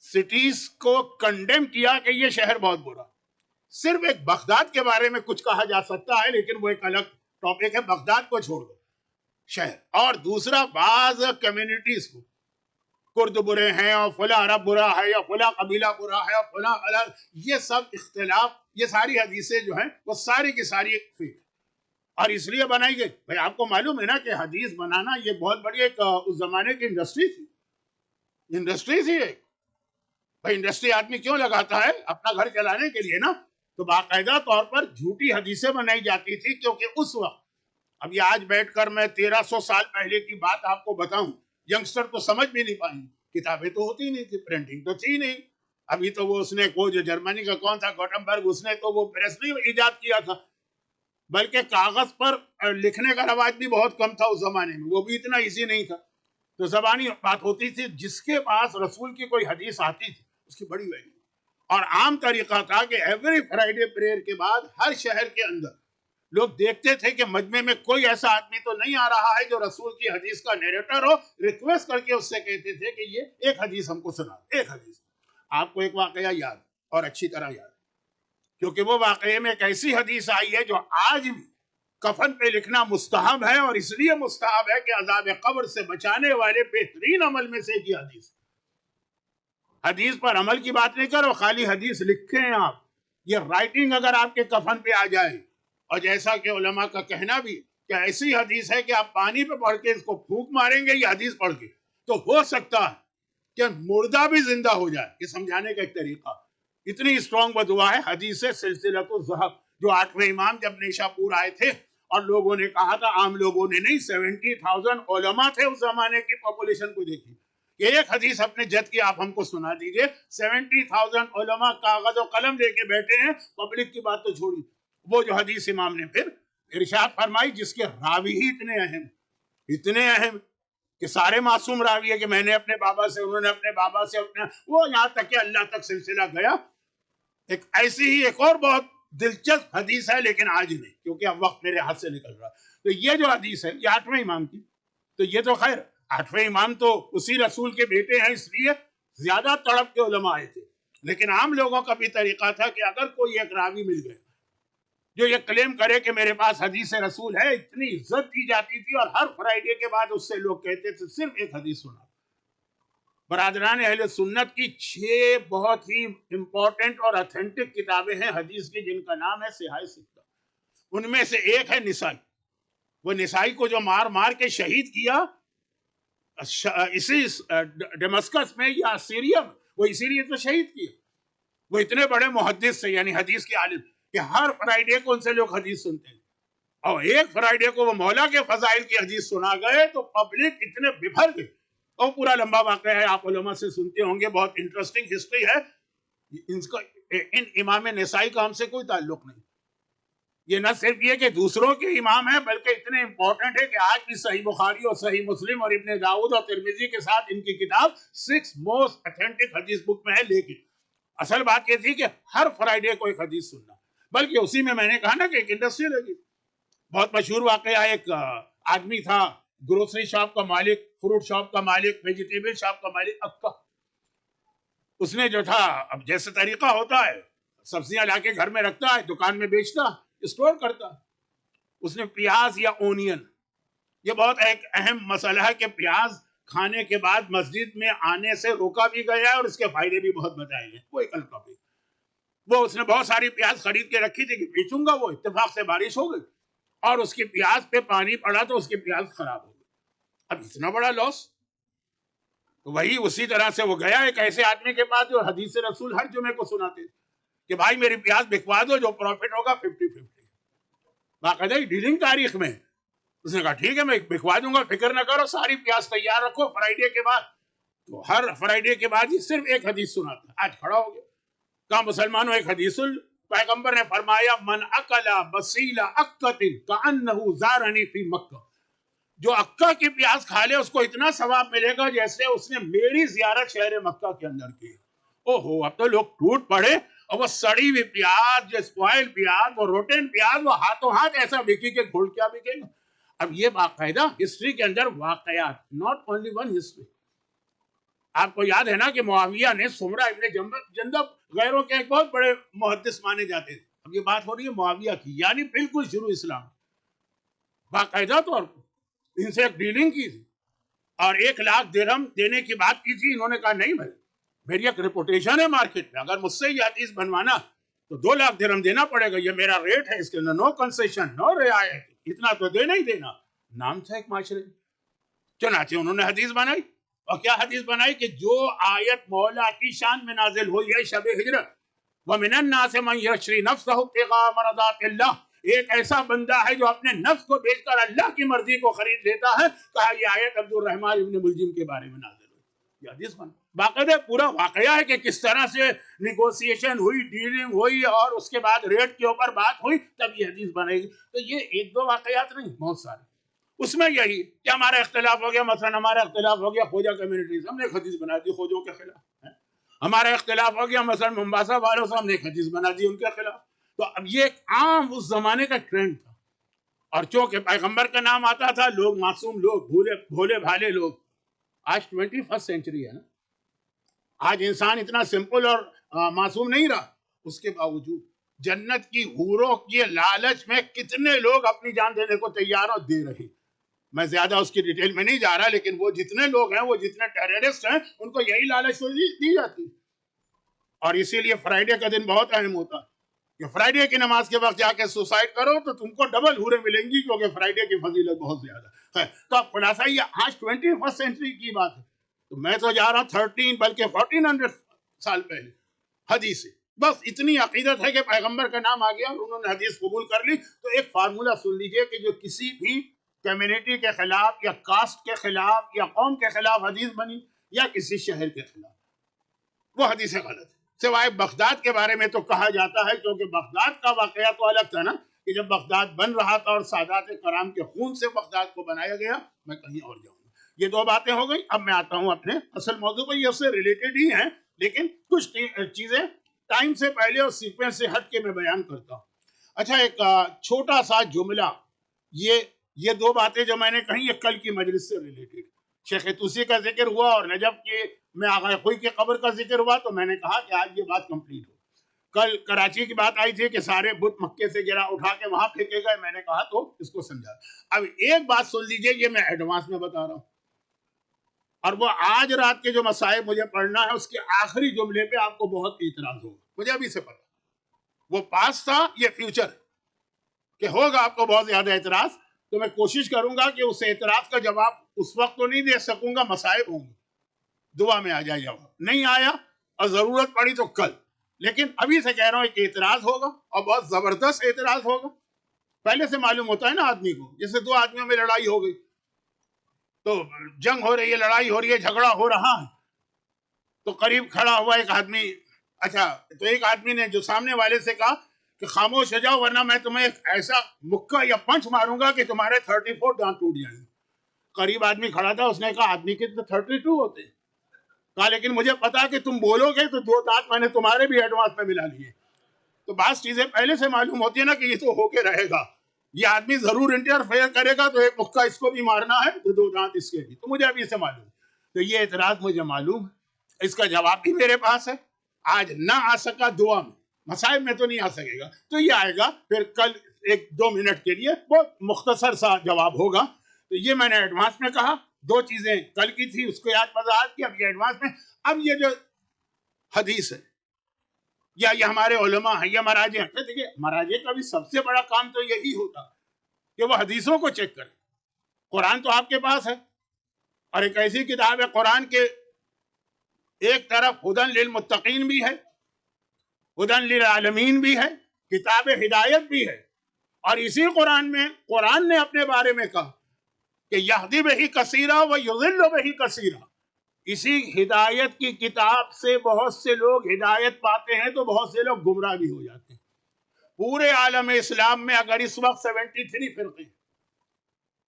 سٹیز کو کنڈیم کیا کہ یہ شہر بہت برا۔ صرف ایک بغداد کے بارے میں کچھ کہا جا سکتا ہے لیکن وہ ایک الگ ٹاپک ہے، بغداد کو چھوڑ دو شہر۔ اور دوسرا بعض کمیونٹیز کو، کرد برے ہیں اور فلاں عرب برا ہے یا فلاں قبیلہ برا ہے اور فلاں الگ، یہ سب اختلاف، یہ ساری حدیثیں جو ہیں وہ ساری کی ساری فیک، اور اس لیے بنائی گئی۔ بھائی آپ کو معلوم ہے نا کہ حدیث بنانا یہ بہت بڑی ایک اس زمانے کی انڈسٹری تھی ایک، بھائی انڈسٹری آدمی کیوں لگاتا ہے؟ اپنا گھر چلانے کے لیے نا. تو باقاعدہ طور پر جھوٹی حدیثیں بنائی جاتی تھی، کیونکہ اس وقت، اب یہ آج بیٹھ کر میں 1300 سال پہلے کی بات آپ کو بتاؤں، ینگسٹر تو سمجھ بھی نہیں پائیں. کتابیں تو ہوتی نہیں تھی، پرنٹنگ تو تھی نہیں. ابھی تو وہ اس نے وہ جو جرمنی کا کون تھا گوٹنبرگ، اس نے تو وہ پریس نہیں ایجاد کیا تھا، بلکہ کاغذ پر لکھنے کا رواج بھی بہت کم تھا اس زمانے میں، وہ بھی اتنا ایزی نہیں تھا. تو زبانی بات ہوتی تھی. جس کے پاس رسول کی کوئی حدیث آتی تھی اس کی بڑی ویلیو. اور عام طریقہ تھا کہ ایوری فرائیڈے پریئر کے بعد ہر شہر کے اندر لوگ دیکھتے تھے کہ مجمع میں کوئی ایسا آدمی تو نہیں آ رہا ہے جو رسول کی حدیث کا نیریٹر ہو. ریکویسٹ کر کے اس سے کہتے تھے کہ یہ ایک حدیث ہم کو سنا، ایک حدیث. آپ کو ایک واقعہ یاد اور اچھی طرح یاد، کیونکہ وہ واقعے میں ایک ایسی حدیث آئی ہے جو آج بھی کفن پہ لکھنا مستحب ہے، اور اس لیے مستحب ہے کہ عذاب قبر سے بچانے والے بہترین عمل میں سے ایک یہ حدیث. حدیث پر عمل کی بات نہیں کرو، خالی حدیث لکھیں آپ. یہ رائٹنگ اگر آپ کے کفن پہ آ جائے، اور جیسا کہ علماء کا کہنا بھی کہ ایسی حدیث ہے کہ آپ پانی پہ پڑھ کے اس کو پھونک ماریں گے یہ حدیث پڑھ کے، تو ہو سکتا ہے کہ مردہ بھی زندہ ہو جائے. یہ سمجھانے کا ایک طریقہ. اتنی اسٹرانگ بدعا ہے حدیث سلسلۃ الذہب. جو 8ویں امام جب نیشا پور آئے تھے اور لوگوں نے کہا تھا، عام لوگوں نے نہیں، 70,000 علماء تھے اس زمانے کی پاپولیشن کو دیکھی کہ ایک حدیث اپنے جد کی آپ ہم کو سنا دیجئے. 70,000 علماء کاغذ و قلم لے کے بیٹھے ہیں، پبلک کی بات تو چھوڑی. وہ جو حدیث امام نے پھر ارشاد فرمائی، جس کے راوی ہی اتنے اہم کہ سارے معصوم راوی ہے، کہ میں نے اپنے بابا سے، انہوں نے اپنے بابا سے، اپنے وہ یہاں تک کہ اللہ تک سلسلہ گیا. ایک ایسی ہی ایک اور بہت دلچسپ حدیث ہے، لیکن آج نہیں کیونکہ اب وقت میرے ہاتھ سے نکل رہا. تو یہ جو حدیث ہے یہ 8ویں امام کی. تو یہ تو خیر 8ویں امام تو اسی رسول کے بیٹے ہیں، اس لیے زیادہ تڑپ کے علماء آئے تھے. لیکن عام لوگوں کا بھی طریقہ تھا کہ اگر کوئی ایک راوی مل گئے جو یہ کلیم کرے کہ میرے پاس حدیث رسول ہے، اتنی عزت دی جاتی تھی. اور ہر فرائیڈے کے بعد اس سے لوگ کہتے تھے صرف ایک حدیث سنا. برادران اہل سنت کی 6 بہت ہی امپورٹنٹ اور اتھینٹک کتابیں ہیں حدیث کی، جن کا نام ہے صحاح ستہ. ان میں سے ایک ہے نسائی. وہ نسائی کو جو مار مار کے شہید کیا اسی ڈمسکس میں یا سیریا میں، وہ اسی لیے تو شہید کیا. وہ اتنے بڑے محدث سے، یعنی حدیث کے عالم، کہ ہر فرائیڈے کو ان سے لوگ حدیث سنتے ہیں. اور ایک فرائیڈے کو وہ مولا کے فضائل کی حدیث سنا گئے تو پبلک اتنے ببھر گئے. اور پورا لمبا واقعہ ہے، آپ علماء سے سنتے ہوں گے، بہت انٹرسٹنگ ہسٹری ہے. ان امام نسائی کا ہم سے کوئی تعلق نہیں. یہ نہ صرف یہ کہ دوسروں کے امام ہیں، بلکہ اتنے امپورٹنٹ ہے کہ آج بھی صحیح بخاری اور صحیح مسلم اور ابن داؤد اور ترمذی کے ساتھ ان کی کتاب 6 موسٹ اتھینٹک حدیث بک میں ہے. لیکن اصل بات یہ تھی کہ ہر فرائیڈے کو ایک حدیث سننا. بلکہ اسی میں نے کہا نا کہ ایک انڈسٹری لگی. بہت مشہور واقعہ، ایک آدمی تھا، گروسری شاپ کا مالک، فروٹ شاپ کا مالک، ویجیٹیبل شاپ کا مالک، اکا. اس نے جو تھا، اب جیسے طریقہ ہوتا ہے، سبزیاں لا کے گھر میں رکھتا ہے، دکان میں بیچتا، اسٹور کرتا. اس نے پیاز یا اونین، یہ بہت ایک اہم مسئلہ ہے کہ پیاز کھانے کے بعد مسجد میں آنے سے روکا بھی گیا ہے اور اس کے فائدے بھی بہت بتائے گئے. وہ ایک الگ ٹاپک. وہ اس نے بہت ساری پیاز خرید کے رکھی تھی کہ بیچوں گا. وہ اتفاق سے بارش ہو گئی اور اس کی پیاز پہ پانی پڑا تو اس کی پیاز خراب ہو گئی. اب اتنا بڑا لاس. تو وہی اسی طرح سے وہ گیا ایک ایسے آدمی کے پاس جو حدیث رسول ہر جمعے کو سناتے تھے کہ بھائی میری پیاز بکوا دو، جو پروفٹ ہوگا 50-50. باقاعدہ ڈیلنگ تاریخ میں اس نے کہا ٹھیک ہے میں بکوا دوں گا، فکر نہ کرو، ساری پیاز تیار رکھو فرائیڈے کے بعد. تو ہر فرائیڈے کے بعد یہ صرف ایک حدیث سناتا. آج کھڑا ہو گیا. کہا مسلمانوں، ایک حدیث پیغمبر نے فرمایا، من اکل بصیل اکۃ کانہ زارنی فی مکہ. جو اکا کی پیاز کھا لے اس کو اتنا ثواب ملے گا جیسے اس نے میری زیارت شہر مکہ کے اندر کی. اوہو، اب تو لوگ ٹوٹ پڑے. اور وہ سڑی ہوئی پیاز، جو اسپوائل پیاز، وہ روٹین پیاز، وہ ہاتھوں ہاتھ ایسا بکی کہ گھوڑ کیا بکے گا. اب یہ باقاعدہ ہسٹری کے اندر واقعات، ناٹ اونلی ون ہسٹری. آپ کو یاد ہے نا کہ معاویہ نے سمرہ ابن جندب غیروں کے ایک بہت بڑے محدث مانے جاتے تھے. اب یہ بات ہو رہی ہے معاویہ کی، یعنی بالکل شروع اسلام. باقاعدہ طور پر ان سے ایک ڈیلنگ کی تھی اور 1,00,000 درہم دینے کی بات کی تھی. انہوں نے کہا نہیں بھائی، میری ایک ریپوٹیشن ہے مارکیٹ میں، اگر مجھ سے یہ حدیث بنوانا تو 2,00,000 درہم دینا پڑے گا. یہ میرا ریٹ ہے، اس کے اندر نو کنسیشن، نو رعایت، اتنا تو دینا ہی دینا. نام تھا ایک معاشرے. چنانچہ انہوں نے حدیث بنائی. اور کیا حدیث بنائی کہ جو آیت مولا کی شان میں نازل ہوئی ہے شب ہجرت، وَمِنَ النَّاسِ مَن يَشْرِي نَفْسَهُ ابْتِغَاءَ مَرْضَاتِ اللَّهِ، ایک ایسا بندہ ہے جو اپنے نفس کو بیچ کر اللہ کی مرضی کو خرید لیتا ہے. کہا یہ آیت عبد الرحمن ابن ملجم کے بارے میں نازل ہوئی. یہ حدیث بنا باقاعدہ پورا واقعہ ہے کہ کس طرح سے نیگوسیشن ہوئی، ڈیلنگ ہوئی، اور اس کے بعد ریٹ کے اوپر بات ہوئی، تب یہ حدیث بنے گی. تو یہ ایک دو واقعات نہیں، بہت سارے. اس میں یہی کہ ہمارا اختلاف ہو گیا، مثلا ہمارا اختلاف ہو گیا خوجہ کمیونٹیز، ہم نے ایک حدیث بنا دی خوجوں کے خلاف. ہمارا اختلاف ہو گیا مثلا ممباسا والوں سے، ہم نے ایک حدیث بنا دی ان کے خلاف. تو اب یہ ایک عام اس زمانے کا ٹرینڈ تھا. اور چونکہ پیغمبر کا نام آتا تھا، لوگ معصوم لوگ، بھولے بھالے لوگ. آج 21 سینچری ہے نا، آج انسان اتنا سمپل اور معصوم نہیں رہا. اس کے باوجود جنت کی حوروں کی لالچ میں کتنے لوگ اپنی جان دینے کو تیار اور دے رہے. میں زیادہ اس کی ڈیٹیل میں نہیں جا رہا، لیکن وہ جتنے لوگ ہیں، وہ جتنے ٹیررسٹ ہیں، ان کو یہی لالچ دی جاتی. اور اسی لیے فرائیڈے کا دن بہت اہم ہوتا ہے کہ فرائیڈے کی نماز کے وقت جا کے سوسائڈ کرو تو تم کو ڈبل حوریں ملیں گی، کیونکہ فرائیڈے کی فضیلت بہت زیادہ ہے. تو اب خلاصہ یہ آج 21 سینچری کی بات ہے. تو میں تو جا رہا ہوں 13 بلکہ 1400 سال پہلے حدیث سے. بس اتنی عقیدت ہے کہ پیغمبر کا نام آ گیا اور انہوں نے حدیث قبول کر لی. تو ایک فارمولہ سن لیجئے کہ جو کسی بھی کمیونٹی کے خلاف یا کاسٹ کے خلاف یا قوم کے خلاف حدیث بنی یا کسی شہر کے خلاف، وہ حدیث غلط ہے. سوائے بغداد کے بارے میں تو کہا جاتا ہے، کیونکہ بغداد کا واقعہ تو الگ تھا نا، کہ جب بغداد بن رہا تھا اور سادات کرام کے خون سے بغداد کو بنایا گیا. میں کہیں اور جاؤں گا. یہ دو باتیں ہو گئی. اب میں آتا ہوں اپنے اصل موضوع پر. یہ اس سے ریلیٹڈ ہی ہیں، لیکن کچھ چیزیں ٹائم سے پہلے اور سیکوینس سے ہٹ کے میں بیان کرتا ہوں. اچھا، ایک چھوٹا سا جملہ. یہ دو باتیں جو میں نے کہیں، یہ کل کی مجلس سے ریلیٹڈ. شیخ توسی کا ذکر ہوا اور نجف کے میں آغا خوئی کی قبر کا ذکر ہوا، تو میں نے کہا کہ آج یہ بات کمپلیٹ ہو. کل کراچی کی بات آئی تھی کہ سارے بت مکے سے گرا اٹھا کے وہاں پھینکے گئے. میں نے کہا تو اس کو سمجھا. اب ایک بات سن لیجئے، یہ میں ایڈوانس میں بتا رہا ہوں، اور وہ آج رات کے جو مصائب مجھے پڑھنا ہے اس کے آخری جملے پہ آپ کو بہت اعتراض ہوگا. مجھے ابھی سے پتا، وہ پاس تھا، یہ فیوچر کہ ہوگا آپ کو بہت زیادہ اعتراض. تو میں کوشش کروں گا کہ اس اعتراض کا جواب اس وقت تو نہیں دے سکوں گا، مصائب ہوں گے. دعا میں آ جائے جواب. نہیں آیا اور ضرورت پڑی تو کل. لیکن ابھی سے کہہ رہا ہوں کہ اعتراض ہوگا اور بہت زبردست اعتراض ہوگا. پہلے سے معلوم ہوتا ہے نا آدمی کو. جیسے دو آدمیوں میں لڑائی ہو گئی، تو جنگ ہو رہی ہے، لڑائی ہو رہی ہے، جھگڑا ہو رہا ہے. تو قریب کھڑا ہوا ایک آدمی. اچھا، تو ایک آدمی نے جو سامنے والے سے کہا کہ خاموش ہو جاؤ ورنہ میں تمہیں ایک ایسا مکہ یا پنچ ماروں گا کہ تمہارے 34 دانت ٹوٹ جائیں گے. قریب آدمی کھڑا تھا، اس نے کہا آدمی کے تو 32 ہوتے. کہا لیکن مجھے پتا کہ تم بولو گے تو 2 دانت میں نے تمہارے بھی ایڈوانس میں ملا لیے. تو بعض چیزیں پہلے سے معلوم ہوتی ہے نا کہ یہ تو ہو کے رہے گا، یہ آدمی ضرور انٹرفیئر کرے گا، تو ایک مکہ اس کو بھی مارنا ہے تو 2 دانت اس کے بھی. تو مجھے ابھی سے معلوم. تو یہ اعتراض مجھے معلوم ہے، اس کا جواب بھی میرے پاس ہے. آج نہ آ سکا دعا میں، مسائب میں تو نہیں آ سکے گا، تو یہ آئے گا پھر کل 1-2 منٹ کے لیے بہت مختصر سا جواب ہوگا. تو یہ میں نے ایڈوانس میں کہا. 2 چیزیں کل کی تھی، اس کو یاد وضاحت کی، اب یہ ایڈوانس میں. اب یہ جو حدیث ہے یا یہ ہمارے علماء ہیں یا مراجع ہیں، دیکھیے مراجع کا بھی سب سے بڑا کام تو یہی ہوتا کہ وہ حدیثوں کو چیک کریں. قرآن تو آپ کے پاس ہے، اور ایک ایسی کتاب ہے قرآن کے ایک طرف ہدن للمتقین بھی ہے، ہدن للعالمین بھی ہے، کتاب ہدایت بھی ہے. اور اسی قرآن میں قرآن نے اپنے بارے میں کہا کہ یہدی بہ کثیرا و یضل بہ کثیرا. اسی ہدایت کی کتاب سے بہت سے لوگ ہدایت پاتے ہیں تو بہت سے لوگ گمراہ بھی ہو جاتے ہیں. پورے عالم اسلام میں اگر اس وقت 73 فرقے ہیں،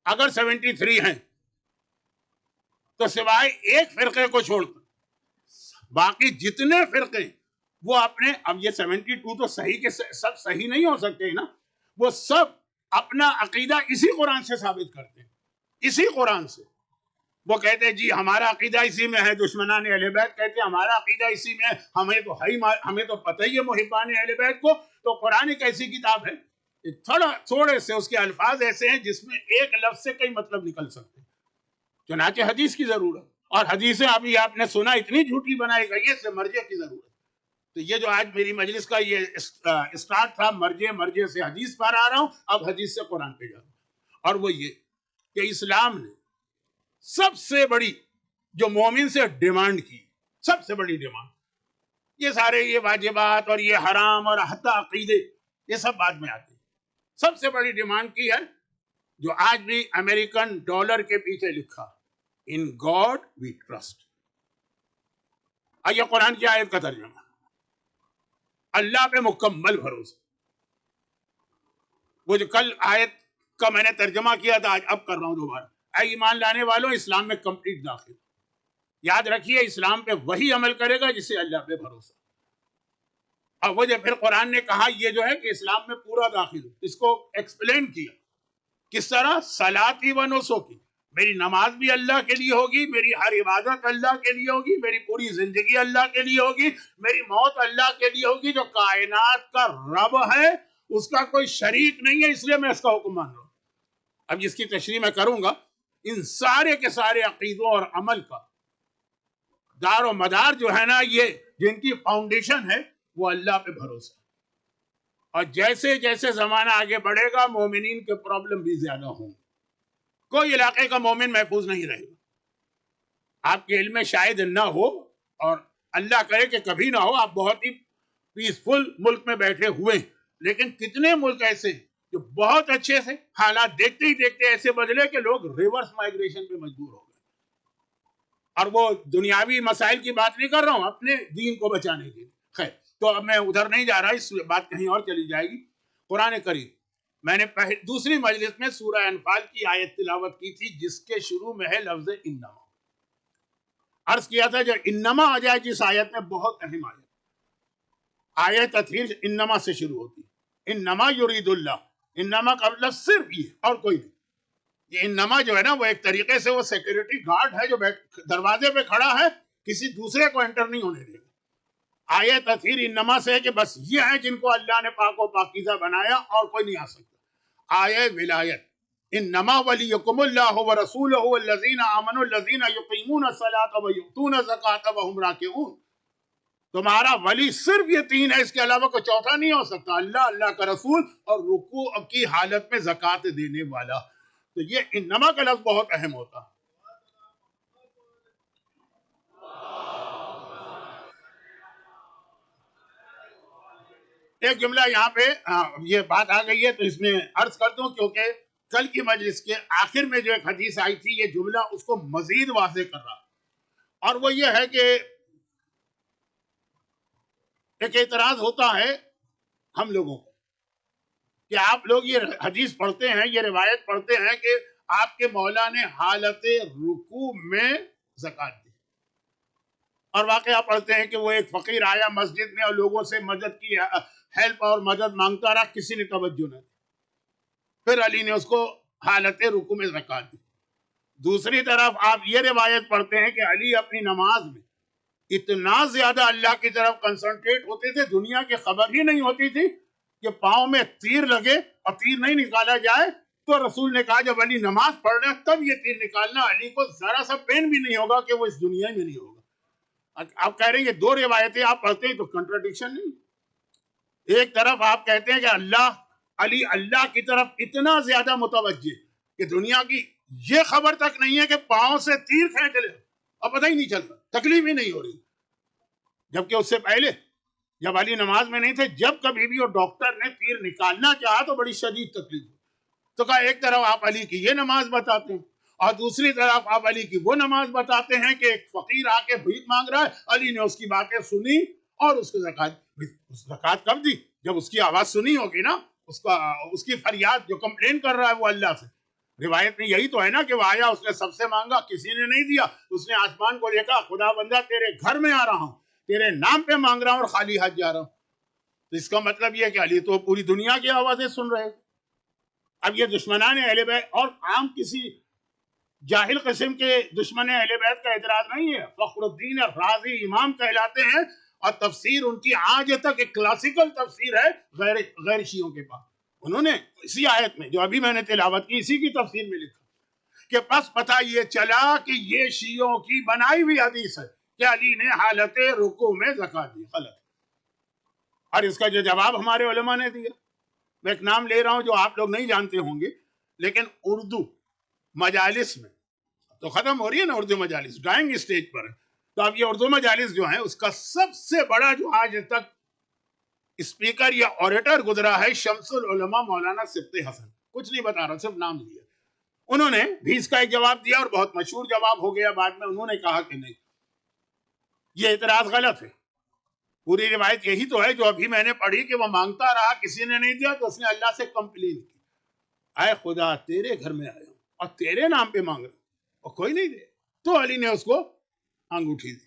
اگر 73 ہیں، تو سوائے ایک فرقے کو چھوڑ کر باقی جتنے فرقے وہ اپنے، اب یہ 72 تو صحیح کے سب صحیح نہیں ہو سکتے نا، وہ سب اپنا عقیدہ اسی قرآن سے ثابت کرتے ہیں. اسی قرآن سے وہ کہتے ہیں جی ہمارا عقیدہ اسی میں ہے. دشمنان اہل بیت کہتے ہیں ہمارا عقیدہ اسی میں ہے. ہمیں تو پتہ ہی ہے محبان اہل بیت کو. تو قرآن ایک ایسی کتاب ہے، تھوڑے سے اس کے الفاظ ایسے ہیں جس میں ایک لفظ سے کئی مطلب نکل سکتے ہیں. چنانچہ حدیث کی ضرورت، اور حدیثیں ابھی آپ نے سنا اتنی جھوٹی بنائی گئی ہے، اس سے مرجع کی ضرورت. تو یہ جو آج میری مجلس کا یہ اسٹارٹ تھا، مرجع سے حدیث پر آ رہا ہوں، اب حدیث سے قرآن پہ جا رہا ہوں. اور وہ یہ کہ اسلام نے سب سے بڑی جو مومن سے ڈیمانڈ کی، سب سے بڑی ڈیمانڈ. یہ سارے یہ واجبات اور یہ حرام اور حتی عقیدے یہ سب بعد میں آتے ہیں. سب سے بڑی ڈیمانڈ کی ہے جو آج بھی امریکن ڈالر کے پیچھے لکھا، ان گاڈ وی ٹرسٹ. یہ قرآن کی آیت کا ترجمہ، اللہ پہ مکمل بھروسہ. وہ جو کل آیت کا میں نے ترجمہ کیا تھا، آج اب کر رہا ہوں دوبارہ. اے ایمان لانے والوں، اسلام میں کمپلیٹ داخل. یاد رکھیے اسلام پہ وہی عمل کرے گا جسے اللہ پہ بھروسہ. اور وہ جو پھر قرآن نے کہا یہ جو ہے کہ اسلام میں پورا داخل ہو، اس کو ایکسپلین کیا کس طرح. صلاتی و نسکی، میری نماز بھی اللہ کے لیے ہوگی، میری ہر عبادت اللہ کے لیے ہوگی، میری پوری زندگی اللہ کے لیے ہوگی، میری موت اللہ کے لیے ہوگی. جو کائنات کا رب ہے اس کا کوئی شریک نہیں ہے، اس لیے میں اس کا حکم مان رہا ہوں. اب جس کی تشریح میں کروں گا، ان سارے کے سارے عقیدوں اور عمل کا دار و مدار جو ہے نا، یہ جن کی فاؤنڈیشن ہے وہ اللہ پہ بھروسہ. اور جیسے جیسے زمانہ آگے بڑھے گا مومنین کے پرابلم بھی زیادہ ہوں. کوئی علاقے کا مومن محفوظ نہیں رہے گا. آپ کے علم میں شاید نہ ہو، اور اللہ کرے کہ کبھی نہ ہو، آپ بہت ہی پیسفل ملک میں بیٹھے ہوئے، لیکن کتنے ملک ایسے جو بہت اچھے سے حالات دیکھتے ہی دیکھتے ایسے بدلے کہ لوگ ریورس مائگریشن پہ مجبور ہو گئے. اور وہ دنیاوی مسائل کی بات نہیں کر رہا ہوں، اپنے دین کو بچانے کے لیے. خیر، تو اب میں ادھر نہیں جا رہا، اس بات کہیں اور چلی جائے گی. قرآن کریم میں نے دوسری مجلس میں سورہ انفال کی آیت تلاوت کی تھی جس کے شروع میں ہے لفظ انما. عرض کیا تھا جب انما آ جائے جس آیت میں، بہت اہم آیت تطہیر انما سے شروع ہوتی. انما یرید اللہ، انما کا مطلب صرف یہ اور کوئی نہیں. یہ انما جو ہے نا وہ ایک طریقے سے وہ سیکورٹی گارڈ ہے جو دروازے پہ کھڑا ہے، کسی دوسرے کو انٹر نہیں ہونے دے گا. آیت تطہیر انما سے ہے کہ بس یہ ہیں جن کو اللہ نے پاک و پاکیزہ بنایا اور کوئی نہیں آ سکتا. آیت ولایت، انما ولیکم اللہ ورسولہ والذین آمنوا الذین یقیمون الصلاۃ ویؤتون الزکاۃ وہم راکعون. تمہارا ولی صرف یہ تین ہے، اس کے علاوہ کوئی چوتھا نہیں ہو سکتا. اللہ، اللہ کا رسول، اور رکوع کی حالت میں زکوٰۃ دینے والا. تو یہ انما کا لفظ بہت اہم ہوتا. ایک جملہ یہاں پہ یہ بات آ گئی ہے تو اس میں عرض کر دوں، کیونکہ کل کی مجلس کے آخر میں جو ایک حدیث آئی تھی یہ جملہ اس کو مزید واضح کر رہا. اور وہ یہ ہے کہ ایک اعتراض ہوتا ہے ہم لوگوں کو کہ آپ لوگ یہ حدیث پڑھتے ہیں، یہ روایت پڑھتے ہیں کہ آپ کے مولا نے حالت رکوع میں زکوٰۃ دی، اور واقعہ پڑھتے ہیں کہ وہ ایک فقیر آیا مسجد میں اور لوگوں سے مدد کی ہیلپ اور مدد مانگتا رہا، کسی نے توجہ نہ دی. پھر علی نے اس کو حالت رکوع میں زکوٰۃ دی. دوسری طرف آپ یہ روایت پڑھتے ہیں کہ علی اپنی نماز میں اتنا زیادہ اللہ کی طرف کنسنٹریٹ ہوتے تھے، دنیا کی خبر ہی نہیں ہوتی تھی کہ پاؤں میں تیر لگے اور تیر نہیں نکالا جائے. تو رسول نے کہا جب علی نماز پڑھ رہے ہیں تب یہ تیر نکالنا. علی کو ذرا سا پین بھی نہیں ہوگا کہ وہ اس دنیا میں نہیں ہوگا. آپ کہہ رہے ہیں یہ دو روایتیں آپ پڑھتے ہیں تو کنٹراڈکشن نہیں. ایک طرف آپ کہتے ہیں کہ علی اللہ کی طرف اتنا زیادہ متوجہ کہ دنیا کی یہ خبر تک نہیں ہے کہ پاؤں سے تیر کھینچ لے اور پتہ ہی نہیں چلتا، تکلیف ہی نہیں ہو رہی. جبکہ اس سے پہلے جب علی نماز میں نہیں تھے، جب کبھی بھی وہ ڈاکٹر نے تیر نکالنا چاہا تو بڑی شدید تکلیف ہوئی. تو کہا ایک طرف آپ علی کی یہ نماز بتاتے ہیں اور دوسری طرف آپ علی کی وہ نماز بتاتے ہیں کہ ایک فقیر آ کے بھیک مانگ رہا ہے، علی نے اس کی باتیں سنی اور اس کو زکوٰۃ کب دی؟ جب اس کی آواز سنی ہوگی نا، اس کی فریاد جو کمپلین کر رہا ہے وہ اللہ سے. روایت میں یہی تو ہے نا کہ وہ آیا، اس نے سب سے مانگا، کسی نے نہیں دیا. اس نے آسمان کو دیکھا، خدا بندہ تیرے گھر میں آ رہا ہوں، تیرے نام پہ مانگ رہا ہوں اور خالی ہاتھ جا رہا ہوں. تو اس کا مطلب یہ ہے کہ علی تو پوری دنیا کی آوازیں سن رہے. اب یہ دشمنان اہل بیت اور عام کسی جاہل قسم کے دشمن اہل بیت کا اعتراض نہیں ہے. فخر الدین رازی امام کہلاتے ہیں اور تفسیر ان کی آج تک ایک کلاسیکل تفسیر ہے غیر شیعوں کے پاس. انہوں نے اسی آیت میں جو ابھی میں نے تلاوت کی اسی کی تفسیر میں لکھا کہ پس پتہ یہ چلا کہ یہ شیعوں کی بنائی ہوئی حدیث ہے کہ علی نے حالت رکوع میں زکوٰۃ دی. غلط. اور اس کا جو جواب ہمارے علماء نے دیا، میں ایک نام لے رہا ہوں جو آپ لوگ نہیں جانتے ہوں گے، لیکن اردو مجالس میں تو ختم ہو رہی ہے نا اردو مجالس، ڈرائنگ اسٹیج پر ہے. تو اب یہ اردو مجالس جو ہیں اس کا سب سے بڑا جو آج تک اسپیکر یا اوریٹر گزرا ہے شمس العلماء مولانا سبط حسن. کچھ نہیں بتا رہا، صرف نام لیا. انہوں نے بھی اس کا ایک جواب دیا اور بہت مشہور جواب ہو گیا بعد میں. انہوں نے کہا کہ نہیں، یہ اعتراض غلط ہے. پوری روایت یہی تو ہے جو ابھی میں نے پڑھی کہ وہ مانگتا رہا، کسی نے نہیں دیا تو اس نے اللہ سے کمپلین کی، اے خدا تیرے گھر میں آیا ہوں اور تیرے نام پہ مانگ رہا ہوں اور کوئی نہیں دے. تو علی نے اس کو انگوٹھی دی.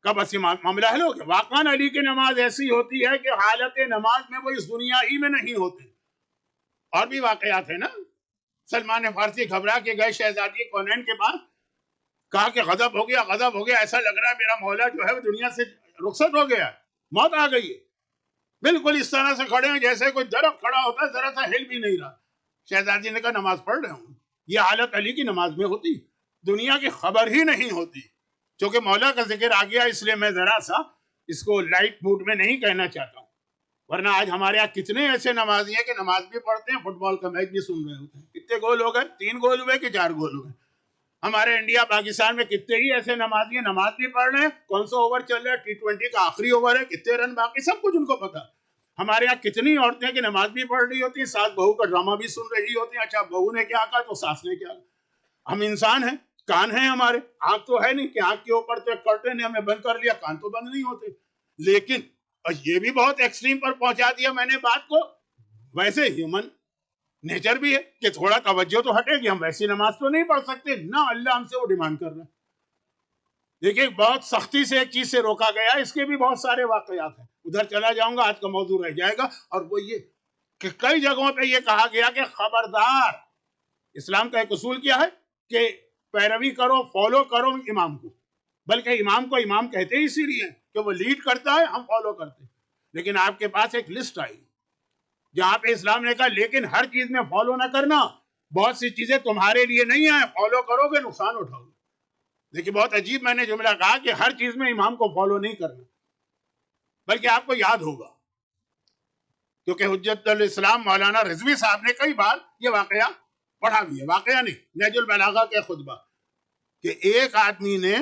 کب بس یہ معاملہ حل ہو گیا. واقعاً علی کی نماز ایسی ہوتی ہے کہ حالت نماز میں وہ اس دنیا ہی میں نہیں ہوتے. اور بھی واقعات ہیں نا. سلمان فارسی گھبرا کے گئے شہزادی کونین کے پاس، کہا کہ غضب ہو گیا، غضب ہو گیا، ایسا لگ رہا ہے میرا مولا جو ہے وہ دنیا سے رخصت ہو گیا، موت آ گئی ہے. بالکل اس طرح سے کھڑے ہیں جیسے کوئی درخت کھڑا ہوتا ہے، ذرا سا ہل بھی نہیں رہا. شہزادی نے کہا نماز پڑھ رہے ہوں. یہ حالت علی کی نماز میں ہوتی، دنیا کی خبر ہی نہیں ہوتی. چونکہ مولا کا ذکر آ گیا اس لیے میں ذرا سا اس کو لائٹ موڈ میں نہیں کہنا چاہتا ہوں. ورنہ آج ہمارے یہاں کتنے ایسے نمازی ہیں کہ نماز بھی پڑھتے ہیں، فٹ بال کا میچ بھی سن رہے ہوتے ہیں. کتنے گول ہو گئے؟ 3 گول ہوئے کہ 4 گول ہوئے. ہمارے انڈیا پاکستان میں کتنے ہی ایسے نمازی ہیں، نماز بھی پڑھ رہے ہیں، کون سا اوور چل رہا ہے، T20 کا آخری اوور ہے، کتنے رن باقی، سب کچھ ان کو پتا. ہمارے یہاں کتنی عورتیں کہ نماز بھی پڑھ رہی ہوتی ہیں، ساس بہو کا ڈرامہ بھی سن رہی ہوتی ہیں. اچھا بہو نے کیا کہا تو ساس نے کیا کہا. ہم انسان ہیں، کان ہیں ہمارے، آنکھ تو ہے نہیں کہ آنکھ کے اوپر تو کرٹن نے ہمیں بند کر لیا، کان تو بند نہیں ہوتے. لیکن یہ بھی بہت ایکسٹریم پر پہنچا دیا میں نے بات کو. ویسے ہیومن نیچر بھی ہے کہ تھوڑا توجہ تو ہٹے گی. ہم ویسی نماز تو نہیں پڑھ سکتے نہ، اللہ ہم سے وہ ڈیمانڈ کر رہا ہے. دیکھیں بہت سختی سے ایک چیز سے روکا گیا، اس کے بھی بہت سارے واقعات ہیں. ادھر چلا جاؤں گا، آج کا موضوع رہ جائے گا. اور وہ یہ کہ کئی جگہوں پہ یہ کہا گیا کہ خبردار. اسلام کا ایک اصول کیا ہے کہ پیروی کرو، فالو کرو امام کو. بلکہ امام کو امام کہتے ہی اسی لیے کہ وہ لیڈ کرتا ہے، ہم فالو کرتے ہیں. لیکن آپ کے پاس ایک لسٹ آئی جہاں پہ اسلام نے کہا لیکن ہر چیز میں فالو نہ کرنا، بہت سی چیزیں تمہارے لیے نہیں ہیں، فالو کرو گے نقصان اٹھاؤ گے. لیکن بہت عجیب میں نے جملہ کہا کہ ہر چیز میں امام کو فالو نہیں کرنا. بلکہ آپ کو یاد ہوگا کیونکہ حجت الاسلام مولانا رضوی صاحب نے کئی بار یہ واقعہ پڑھا بھی ہے. واقعہ نہیں، نہج البلاغہ کے خطبہ، کہ ایک آدمی نے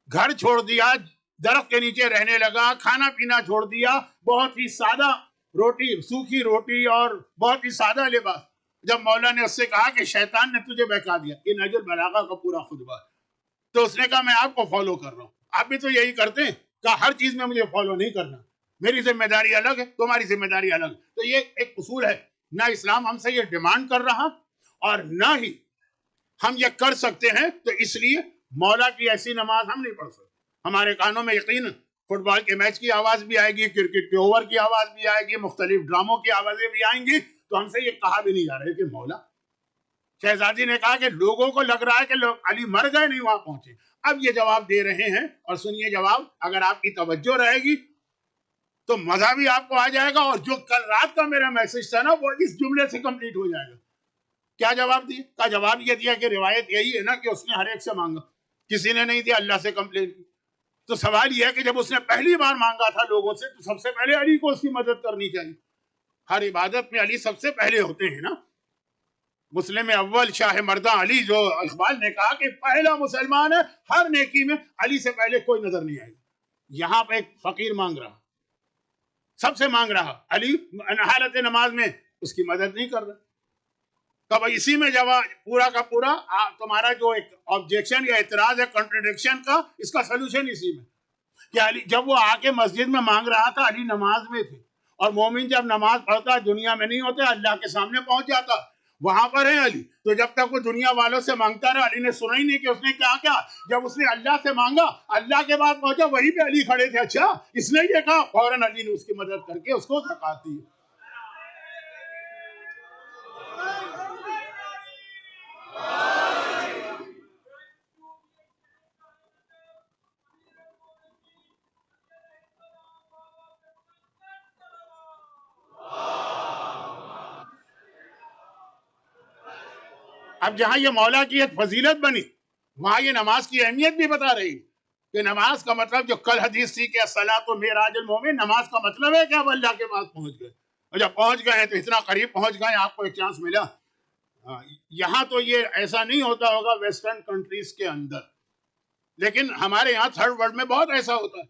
گھر چھوڑ دیا، درخت کے نیچے رہنے لگا، کھانا پینا چھوڑ دیا، بہت ہی سادہ روٹی، سوکھی روٹی اور بہت ہی سادہ لباس. جب مولا نے اس سے کہا کہ شیطان نے تجھے بہکا دیا، یہ نہج البلاغہ کا پورا خطبہ ہے، تو اس نے کہا میں آپ کو فالو کر رہا ہوں. آپ بھی تو یہی کرتے ہیں، کہا ہر چیز میں مجھے فالو نہیں کرنا، میری ذمہ داری الگ ہے، تمہاری ذمہ داری الگ. تو یہ ایک اصول ہے، نہ اسلام ہم سے یہ ڈیمانڈ کر رہا اور نہ ہی ہم یہ کر سکتے ہیں. تو اس لیے مولا کی ایسی نماز ہم نہیں پڑھ سکتے. ہمارے کانوں میں یقیناً فٹ بال کے میچ کی آواز بھی آئے گی، کرکٹ کے اوور کی آواز بھی آئے گی، مختلف ڈراموں کی آوازیں بھی آئیں گی. تو ہم سے یہ کہا بھی نہیں جا رہا کہ مولا. شہزادی نے کہا کہ لوگوں کو لگ رہا ہے کہ لوگ علی مر گئے نہیں وہاں پہنچے. اب یہ جواب دے رہے ہیں اور سنیے جواب. اگر آپ کی توجہ رہے گی تو مزہ بھی آپ کو آ جائے گا، اور جو کل رات کا میرا میسج تھا نا وہ اس جملے سے کمپلیٹ ہو جائے گا. کیا جواب دیا؟ کا جواب یہ دیا کہ روایت یہی ہے نا کہ اس نے ہر ایک سے مانگا، کسی نے نہیں دیا، اللہ سے کمپلین کی. تو سوال یہ ہے کہ جب اس نے پہلی بار مانگا تھا لوگوں سے تو سب سے پہلے علی کو اس کی مدد کرنی چاہیے. ہر عبادت میں علی سب سے پہلے ہوتے ہیں نا. مسلم اول شاہ مردہ علی، جو اقبال نے کہا کہ پہلا مسلمان ہے، ہر نیکی میں علی سے پہلے کوئی نظر نہیں آئے. یہاں پہ ایک فقیر مانگ رہا، سب سے مانگ رہا، علی حالت نماز میں اس کی مدد نہیں کر رہا. تب اسی میں جواب پورا کا پورا تمہارا جو ایک آبجیکشن یا اعتراض ہے کنٹرڈکشن کا، اس کا سلوشن اسی میں کہ علی جب وہ آ کے مسجد میں مانگ رہا تھا، علی نماز میں تھے. اور مومن جب نماز پڑھتا دنیا میں نہیں ہوتا، اللہ کے سامنے پہنچ جاتا، وہاں پر ہے علی. تو جب تک وہ دنیا والوں سے مانگتا رہا، علی نے سنا ہی نہیں کہ اس نے کیا. جب اس نے اللہ سے مانگا، اللہ کے بعد پہنچا، وہیں پہ علی کھڑے تھے. اچھا اس نے یہ کہا، فوراً علی نے اس کی مدد کر کے اس کو زکات دی. اب جہاں یہ مولا کی ایک فضیلت بنی، وہاں یہ نماز کی اہمیت بھی بتا رہی کہ نماز کا مطلب جو کل حدیث تھی کہ الصلاۃ معراج المومن، نماز کا مطلب ہے کہ اب اللہ کے پاس پہنچ گئے. اور جب پہنچ گئے ہیں تو اتنا قریب پہنچ گئے، آپ کو ایک چانس ملا ہاں، یہاں تو یہ ایسا نہیں ہوتا ہوگا ویسٹرن کنٹریز کے اندر، لیکن ہمارے یہاں تھرڈ ورلڈ میں بہت ایسا ہوتا ہے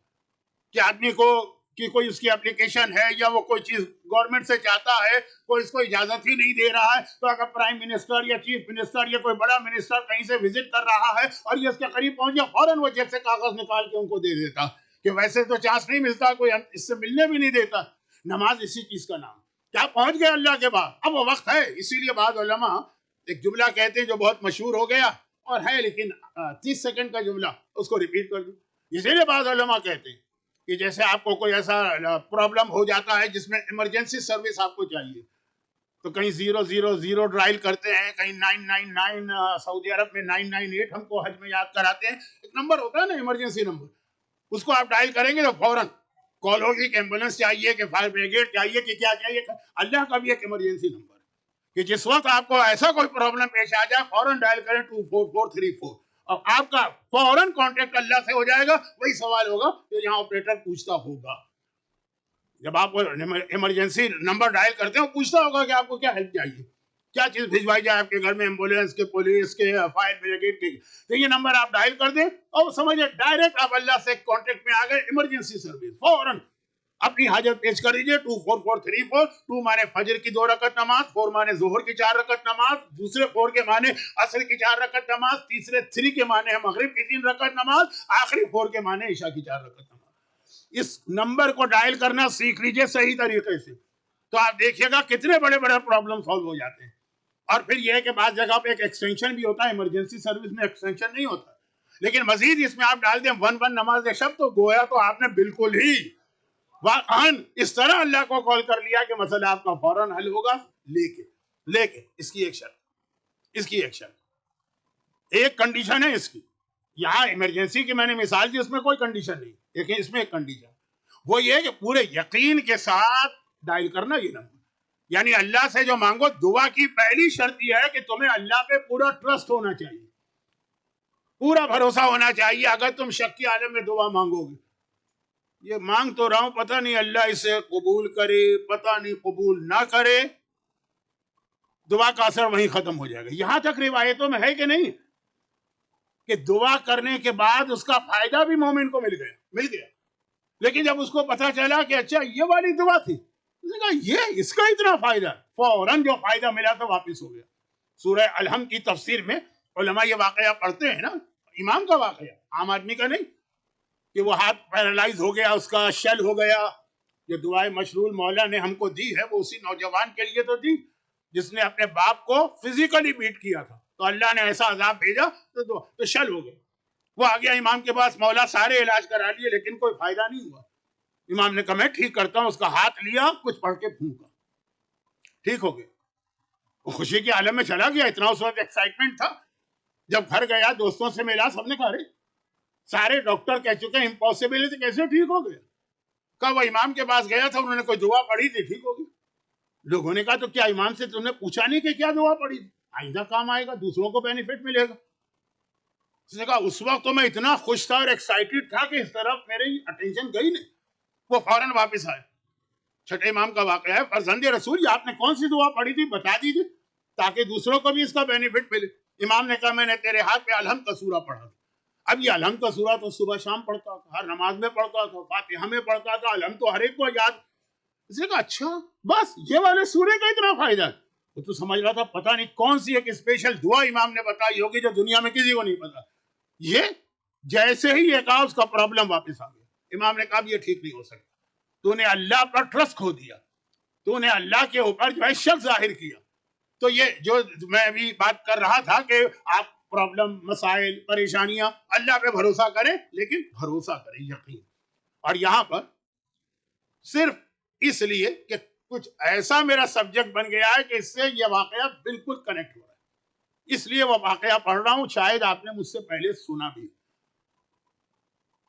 کہ آدمی کو کہ کوئی اس کی اپلیکیشن ہے یا وہ کوئی چیز گورنمنٹ سے چاہتا ہے، کوئی اس کو اجازت ہی نہیں دے رہا ہے، تو اگر پرائم منسٹر یا چیف منسٹر یا کوئی بڑا منسٹر کہیں سے وزٹ کر رہا ہے اور یہ اس کے قریب پہنچ گیا، فوراً وہ جیب سے کاغذ نکال کے ان کو دے دیتا کہ ویسے تو چانس نہیں ملتا، کوئی اس سے ملنے بھی نہیں دیتا۔ نماز اسی چیز کا نام، کیا پہنچ گئے اللہ کے بعد، اب وہ وقت ہے۔ اسی لیے بعض علماء ایک جملہ کہتے ہیں جو بہت مشہور ہو گیا اور ہے، لیکن 30 سیکنڈ کا جملہ، اس کو ریپیٹ کر دوں۔ اسی لیے بعض علماء کہتے ہیں کہ جیسے آپ کو کوئی ایسا پرابلم ہو جاتا ہے جس میں ایمرجنسی سروس آپ کو چاہیے، تو کہیں 000 ڈائل کرتے ہیں، کہیں 999، سعودی عرب میں 998 ہم کو حج میں یاد کراتے ہیں، ایک نمبر ہوتا ہے نا ایمرجنسی نمبر، اس کو آپ ڈائل کریں گے تو فوراً کال ہوگی کہ ایمبولینس چاہیے، کہ فائر بریگیڈ چاہیے، کہ کیا چاہیے۔ اللہ کا بھی ایک ایمرجنسی نمبر کہ جس وقت آپ کو ایسا کوئی پرابلم پیش آ جائے فوراً ڈائل کریں 24434، اور آپ کا فوراً کانٹیکٹ اللہ سے ہو جائے گا۔ وہی سوال ہوگا جو یہاں آپریٹر پوچھتا ہوگا، جب آپ ایمرجنسی نمبر ڈائل کرتے ہیں وہ پوچھتا ہوگا کہ آپ کو کیا ہیلپ چاہیے، کیا چیز بھجوائی جائے آپ کے گھر میں، ایمبولینس کے، پولیس کے، فائر بریگیڈ کے، تو یہ نمبر آپ ڈائل کر دیں اور سمجھے ڈائریکٹ آپ اللہ سے کانٹیکٹ میں آ گئے، ایمرجنسی سروس، فوراً اپنی حاجت پیش کر دیجیے۔ 24434، 2 مانے فجر کی 2 رکعت نماز، 4 مانے ظہر کی 4 رکعت نماز، دوسرے 4 کے مانے عصر کی 4 رکعت نماز، تیسرے 3 کے مانے ہے مغرب کی 3 رکعت نماز، آخری 4 کے مانے عشاء کی 4 رکعت نماز۔ اس نمبر کو ڈائل کرنا سیکھ لیجیے صحیح طریقے سے، تو آپ دیکھیے گا کتنے بڑے بڑے پرابلم سالو ہو جاتے ہیں۔ اور پھر یہ ہے کہ بعض جگہ پہ ایک ایکسٹینشن بھی ہوتا ہے، ایمرجنسی سروس میں ایکسٹینشن نہیں ہوتا، لیکن مزید اس میں آپ ڈال دیں 11 نماز شب، تو گویا تو آپ نے بالکل ہی واقعاً اس طرح اللہ کو کال کر لیا کہ مسئلہ آپ کا فوراً حل ہوگا۔ لیکن اس کی ایک شرط، ایک کنڈیشن ہے اس کی، یہاں ایمرجنسی کی میں نے مثال دی، اس میں کوئی کنڈیشن نہیں، لیکن اس میں ایک کنڈیشن، وہ یہ کہ پورے یقین کے ساتھ ڈائل کرنا یہ نمبر، یعنی اللہ سے جو مانگو، دعا کی پہلی شرط یہ ہے کہ تمہیں اللہ پہ پورا ٹرسٹ ہونا چاہیے، پورا بھروسہ ہونا چاہیے۔ اگر تم شک کی عالم میں دعا مانگو گے، یہ مانگ تو رہا ہوں، پتہ نہیں اللہ اسے قبول کرے، پتہ نہیں قبول نہ کرے، دعا کا اثر وہیں ختم ہو جائے گا۔ یہاں تک روایتوں میں ہے کہ نہیں کہ دعا کرنے کے بعد اس کا فائدہ بھی مومن کو مل گیا، لیکن جب اس کو پتہ چلا کہ اچھا یہ والی دعا تھی، اس نے کہا یہ اس کا اتنا فائدہ، فوراً جو فائدہ ملا تھا واپس ہو گیا۔ سورہ الحمد کی تفسیر میں علماء یہ واقعہ پڑھتے ہیں نا، امام کا واقعہ، عام آدمی کا نہیں، کہ وہ ہاتھ پیرالائز ہو گیا، اس کا شل ہو گیا۔ یہ دعائے مشرول مولا نے ہم کو دی ہے، وہ اسی نوجوان کے لیے تو دی جس نے اپنے باپ کو فزیکلی بیٹ کیا تھا، تو اللہ نے ایسا عذاب بھیجا تو شل ہو گیا۔ وہ آ گیا امام کے پاس، مولا سارے علاج کرا لیے لیکن کوئی فائدہ نہیں ہوا۔ امام نے کہا میں ٹھیک کرتا ہوں، اس کا ہاتھ لیا، کچھ پڑھ کے پھونکا، ٹھیک ہو گیا۔ وہ خوشی کے عالم میں چلا گیا، اتنا اس وقت ایکسائٹمنٹ تھا۔ جب گھر گیا دوستوں سے ملا، سب نے کہا رے سارے ڈاکٹر کہہ چکے ہیں امپاسبل ہے، تو کیسے ٹھیک ہو گیا؟ کہا وہ امام کے پاس گیا تھا، انہوں نے کوئی دعا پڑھی تھی، ٹھیک ہو گئی۔ لوگوں نے کہا تو کیا امام سے تم نے پوچھا نہیں کہ کیا دعا پڑھی تھی؟ آئندہ کام آئے گا، دوسروں کو بینیفٹ ملے گا۔ اس نے کہا اس وقت تو میں اتنا خوش تھا اور ایکسائٹڈ تھا کہ اس طرف میری اٹینشن گئی نہیں۔ وہ فوراً واپس آئے۔ چھٹے امام کا واقعہ ہے، فرزند رسول یہ آپ نے کون سی دعا پڑھی تھی بتا دیجیے تاکہ دوسروں کو بھی اس کا بینیفٹ ملے۔ امام نے کہا میں نے تیرے ہاتھ پہ الحمد کا سورہ پڑھا تھا۔ اب یہ الحمد کا سورہ تو صبح شام پڑھتا تھا، ہر نماز میں پڑھتا تھا، فاتحہ میں پڑھتا تھا، الحمد تو ہر ایک کو یاد۔ اس نے کہا اچھا بس یہ والے سورے کا اتنا فائدہ ہے؟ وہ تو سمجھ رہا تھا پتہ نہیں کون سی ایک اسپیشل دعا امام نے بتائی ہوگی جو دنیا میں کسی کو نہیں پتا۔ یہ جیسے ہی یہ کہا اس کا پرابلم واپس آ گیا۔ امام نے کہا یہ ٹھیک نہیں ہو سکتا، تو نے اللہ پر ٹرسٹ کھو دیا، تو نے اللہ کے اوپر جو ہے شک ظاہر کیا۔ تو یہ جو میں ابھی بات کر رہا تھا کہ آپ پرابلم، مسائل، پریشانیاں، اللہ پہ بھروسہ کریں، لیکن بھروسہ کریں یقین۔ اور یہاں پر صرف اس لیے کہ کچھ ایسا میرا سبجیکٹ بن گیا ہے کہ اس سے یہ واقعہ بالکل کنیکٹ ہو رہا ہے، اس لیے وہ واقعہ پڑھ رہا ہوں، شاید آپ نے مجھ سے پہلے سنا بھی،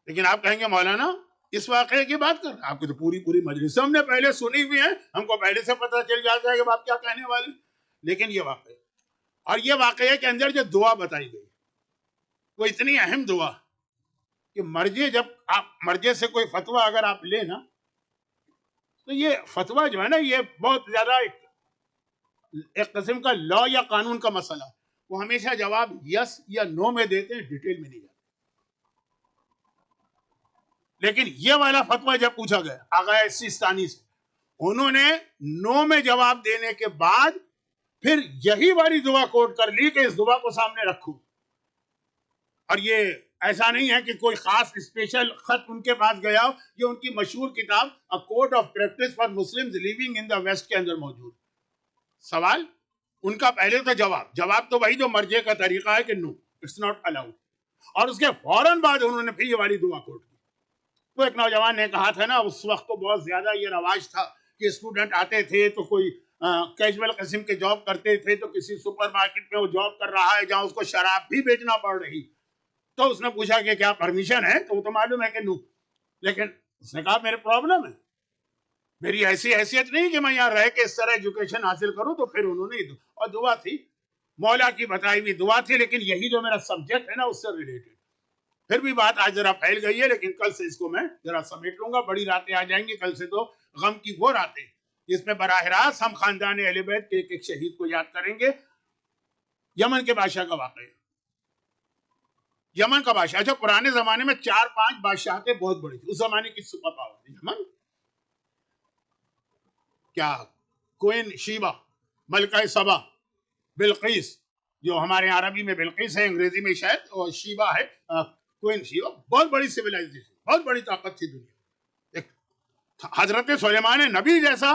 لیکن آپ کہیں گے مولانا اس واقعے کی بات کر رہے ہیں، آپ کی تو پوری مجلس ہم نے پہلے سنی ہوئی ہے، ہم کو پہلے سے پتہ چل جاتا ہے کہ آپ کیا کہنے والے۔ لیکن یہ واقعہ، اور یہ واقعے کے اندر جو دعا بتائی گئی وہ اتنی اہم دعا کہ مرجے، جب آپ مرجے سے کوئی فتویٰ اگر آپ لیں نا، تو یہ فتویٰ جو ہے نا یہ بہت زیادہ ایک قسم کا لا یا قانون کا مسئلہ، وہ ہمیشہ جواب یس یا نو میں دیتے ہیں، ڈیٹیل میں نہیں جاتے. لیکن یہ والا فتویٰ جب پوچھا گیا آغا سیستانی سے، انہوں نے نو میں جواب دینے کے بعد پھر یہی والی دعا کوٹ کر لی کہ اس دعا کو سامنے رکھو. اور یہ ایسا نہیں ہے کہ کوئی خاص اسپیشل خط ان کے پاس گیا، یہ ان کی مشہور کتاب A Code of Practice for Muslims Living in the West کے اندر موجود. سوال ان کا پہلے تو جواب تو وہی جو مرجع کا طریقہ ہے کہ نو اٹس ناٹ الاؤڈ، اور اس کے فوراً بعد انہوں نے پھر یہ والی دعا کوٹ کی. وہ ایک نوجوان نے کہا تھا نا، اس وقت تو بہت زیادہ یہ رواج تھا کہ اسٹوڈنٹ آتے تھے تو کوئی کیجول قسم کے جاب کرتے تھے، تو کسی سپر مارکیٹ میں وہ جاب کر رہا ہے جہاں اس کو شراب بھی بیچنا پڑ رہی، تو اس نے پوچھا کہ کیا پرمیشن ہے، تو وہ تو معلوم ہے کہ نو. لیکن اس نے کہا میرے پرابلم ہے، میری ایسی حیثیت نہیں کہ میں یہاں رہ کے اس طرح ایجوکیشن حاصل کروں. تو پھر انہوں نے اور دعا تھی، مولا کی بتائی ہوئی دعا تھی، لیکن یہی جو میرا سبجیکٹ ہے نا اس سے ریلیٹڈ. پھر بھی بات آج ذرا پھیل گئی ہے، لیکن کل سے اس کو میں ذرا سمیٹ لوں گا. بڑی راتیں آ جائیں گی کل سے، تو غم کی وہ راتیں جس میں براہ راست ہم خاندان اہل بیت کے ایک ایک شہید کو یاد کریں گے. یمن کے بادشاہ کا واقعہ، یمن کا بادشاہ، جو پرانے زمانے میں 4-5 بادشاہتیں بہت بڑی تھی. اس زمانے کی سپر پاور تھی یمن. کیا کوئن شیبا، ملکہ سبا، بلقیس، جو ہمارے عربی میں بلقیس ہے، انگریزی میں شاید اور شیبا ہے، کوئن شیبا، بہت بڑی سیولائزیشن، بہت بڑی طاقت تھی دنیا. ایک حضرت سلیمان نبی جیسا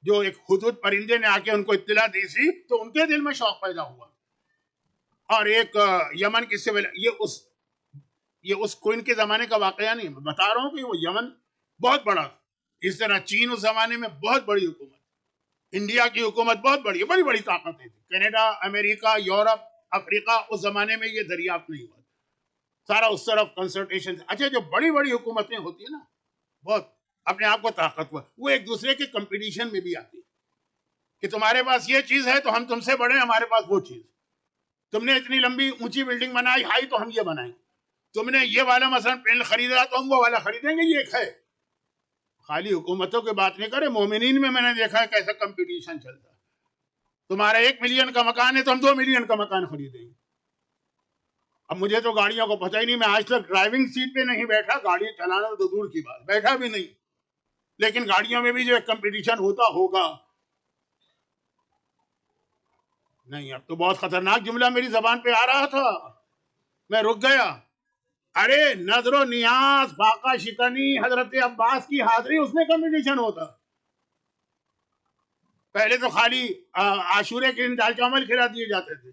جو ایک ہدہد پرندے نے آ کے ان کو اطلاع دی تھی، تو ان کے دل میں شوق پیدا ہوا. اور ایک یمن کی سول، یہ اس کوئن کے زمانے کا واقعہ نہیں، میں بتا رہا ہوں کہ وہ یمن بہت بڑا تھا. اس طرح چین اس زمانے میں بہت بڑی حکومت، انڈیا کی حکومت بہت بڑی بڑی طاقتیں تھی. کینیڈا، امریکہ، یورپ، افریقہ، اس زمانے میں یہ دریافت نہیں ہوا، سارا اس طرف کنسلٹیشن. اچھا، جو بڑی بڑی حکومتیں ہوتی ہیں نا، بہت اپنے آپ کو طاقتور، وہ ایک دوسرے کے کمپٹیشن میں بھی آتی ہے کہ تمہارے پاس یہ چیز ہے تو ہم تم سے بڑے ہیں، ہمارے پاس وہ چیز. تم نے اتنی لمبی اونچی بلڈنگ بنائی ہائی، تو ہم یہ بنائیں. تم نے یہ والا مثلا پین خریدا تو ہم وہ والا خریدیں گے. یہ ایک ہے. خالی حکومتوں کی بات نہیں کرے، مومنین میں نے دیکھا ہے کیسا کمپٹیشن چلتا ہے. تمہارا 1 ملین کا مکان ہے تو ہم 2 ملین کا مکان خریدیں گے. اب مجھے تو گاڑیوں کو پتہ ہی نہیں، میں آج تک ڈرائیونگ سیٹ پہ نہیں بیٹھا، گاڑی چلانا تو دور کی بات، بیٹھا بھی نہیں. لیکن گاڑیوں میں بھی جو ایک کمپٹیشن ہوتا ہوگا. نہیں، اب تو بہت خطرناک جملہ میری زبان پہ آ رہا تھا، میں رک گیا. ارے نظر و نیاز، فاقہ شکنی، حضرت عباس کی حاضری، اس میں کمپٹیشن ہوتا. پہلے تو خالی عاشورے کے دن دال چاول کھلا دیے جاتے تھے.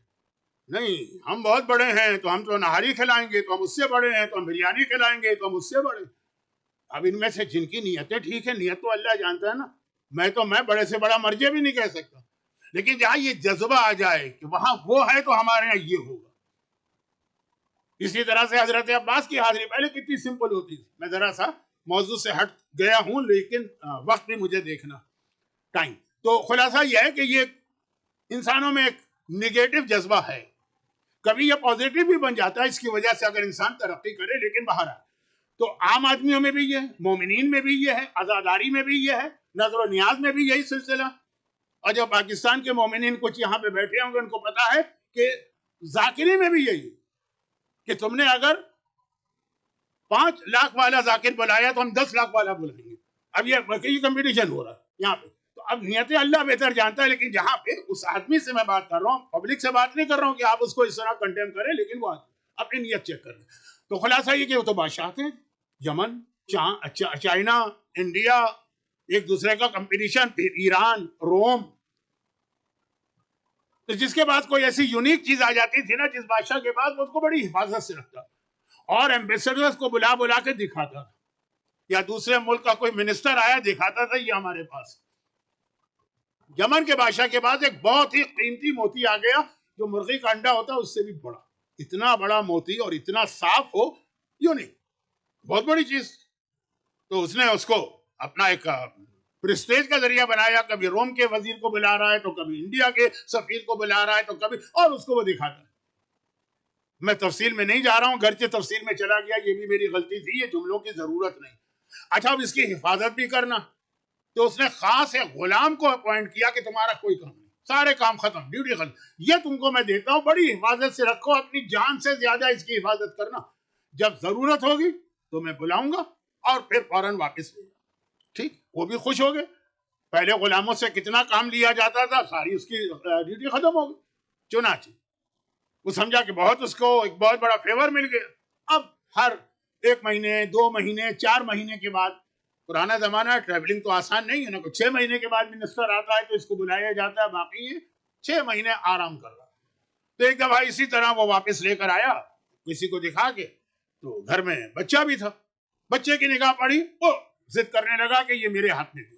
نہیں، ہم بہت بڑے ہیں تو ہم تو نہاری کھلائیں گے، تو ہم اس سے بڑے ہیں تو ہم بریانی کھلائیں گے، تو ہم اس سے بڑے. اب ان میں سے جن کی نیتیں ٹھیک ہے، نیت تو اللہ جانتا ہے نا. میں بڑے سے بڑا مرجع بھی نہیں کہہ سکتا، لیکن جہاں یہ جذبہ آ جائے کہ وہاں وہ ہے تو ہمارے یہاں یہ ہوگا. اسی طرح سے حضرت عباس کی حاضری پہلے کتنی سمپل ہوتی تھی. میں ذرا سا موضوع سے ہٹ گیا ہوں، لیکن وقت بھی مجھے دیکھنا، ٹائم. تو خلاصہ یہ ہے کہ یہ انسانوں میں ایک نگیٹو جذبہ ہے، کبھی یہ پازیٹیو بھی بن جاتا ہے اس کی وجہ سے اگر انسان ترقی کرے. لیکن بہرحال تو عام آدمیوں میں بھی یہ ہے، مومنین میں بھی یہ ہے، عزاداری میں بھی یہ ہے، نظر و نیاز میں بھی یہی سلسلہ. اور جو پاکستان کے مومنین کچھ یہاں پہ بیٹھے ہوں گے، ان کو پتا ہے کہ ذاکری میں بھی یہی ہے کہ تم نے اگر 5 لاکھ والا ذاکر بلایا تو ہم 10 لاکھ والا بلائیں گے. اب یہ کمپٹیشن ہو رہا ہے یہاں پہ. تو اب نیتیں اللہ بہتر جانتا ہے، لیکن جہاں پہ اس آدمی سے میں بات کر رہا ہوں، پبلک سے بات نہیں کر رہا ہوں کہ آپ اس کو اس طرح کنڈیم کریں، لیکن وہ اپنی نیت چیک کر لیں. تو خلاصہ یہ کہ وہ تو بادشاہ تھے، یمن، چائنا، انڈیا، ایک دوسرے کا کمپٹیشن، پھر ایران، روم. تو جس کے بعد کوئی ایسی یونیک چیز آ جاتی تھی نا جس بادشاہ کے بعد، وہ اس کو بڑی حفاظت سے رکھتا اور ایمبیسڈرز کو بلا کے دکھاتا تھا، یا دوسرے ملک کا کوئی منسٹر آیا دکھاتا تھا یہ ہمارے پاس. یمن کے بادشاہ کے بعد ایک بہت ہی قیمتی موتی آ گیا جو مرغی کا انڈا ہوتا ہے اس سے بھی بڑا. اتنا بڑا موتی اور اتنا صاف ہو، یونیک، بہت بڑی چیز. تو اس نے اس کو اپنا ایک پریسٹیج کا ذریعہ بنایا. کبھی روم کے وزیر کو بلا رہا ہے، تو کبھی انڈیا کے سفیر کو بلا رہا ہے، تو کبھی، اور اس کو وہ دکھاتا ہے. میں تفصیل میں نہیں جا رہا ہوں، گرچہ تفصیل میں چلا گیا، یہ بھی میری غلطی تھی، یہ جملوں کی ضرورت نہیں. اچھا، اب اس کی حفاظت بھی کرنا، تو اس نے خاص ایک غلام کو اپوائنٹ کیا کہ تمہارا کوئی کام نہیں، سارے کام ختم, ڈیوٹی ختم. یہ تم کو میں دیتا ہوں, بڑی حفاظت سے رکھو, اپنی جان سے زیادہ اس کی حفاظت کرنا. جب ضرورت ہوگی تو میں بلاؤں گا اور پھر فوراً واپس لے جاؤں. ٹھیک, وہ بھی خوش ہو گئے. پہلے غلاموں سے کتنا کام لیا جاتا تھا, ساری اس کی ڈیوٹی ختم ہو گئی. چنانچہ وہ سمجھا کہ بہت اس کو ایک بہت بڑا فیور مل گیا. اب ہر 1 مہینے 2 مہینے 4 مہینے کے بعد, پرانا زمانہ ہے, ٹریولنگ تو آسان نہیں ہے نا, 6 مہینے کے بعد منسٹر آتا ہے تو اس کو بلایا جاتا ہے, باقی 6 مہینے آرام کر رہا. تو ایک دفعہ اسی طرح وہ واپس لے کر آیا, کسی کو دکھا کے, تو گھر میں بچہ بھی تھا. بچے کی نگاہ پڑی, وہ ضد کرنے لگا کہ یہ میرے ہاتھ میں دے.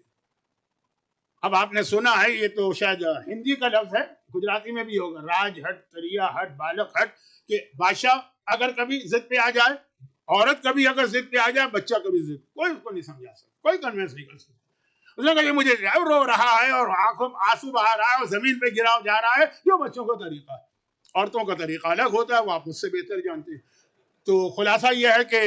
اب آپ نے سنا ہے, یہ تو شاید ہندی کا لفظ ہے, گجراتی میں بھی ہوگا, راج ہٹ, تریا ہٹ, بالک ہٹ, کہ بادشاہ اگر کبھی ضد پہ آ جائے, عورت کبھی اگر ضد پہ آ جائے, بچہ کبھی ضد, کوئی اس کو نہیں سمجھا سکتا, کوئی کنوینس نہیں کر سکتا. اس نے کہا یہ مجھے رو رہا ہے اور آنکھوں آنسو بہا رہا ہے اور زمین پہ گرا جا رہا ہے, جو بچوں کا طریقہ ہے. عورتوں کا طریقہ الگ ہوتا ہے, وہ آپ مجھ سے بہتر جانتے ہیں. تو خلاصہ یہ ہے کہ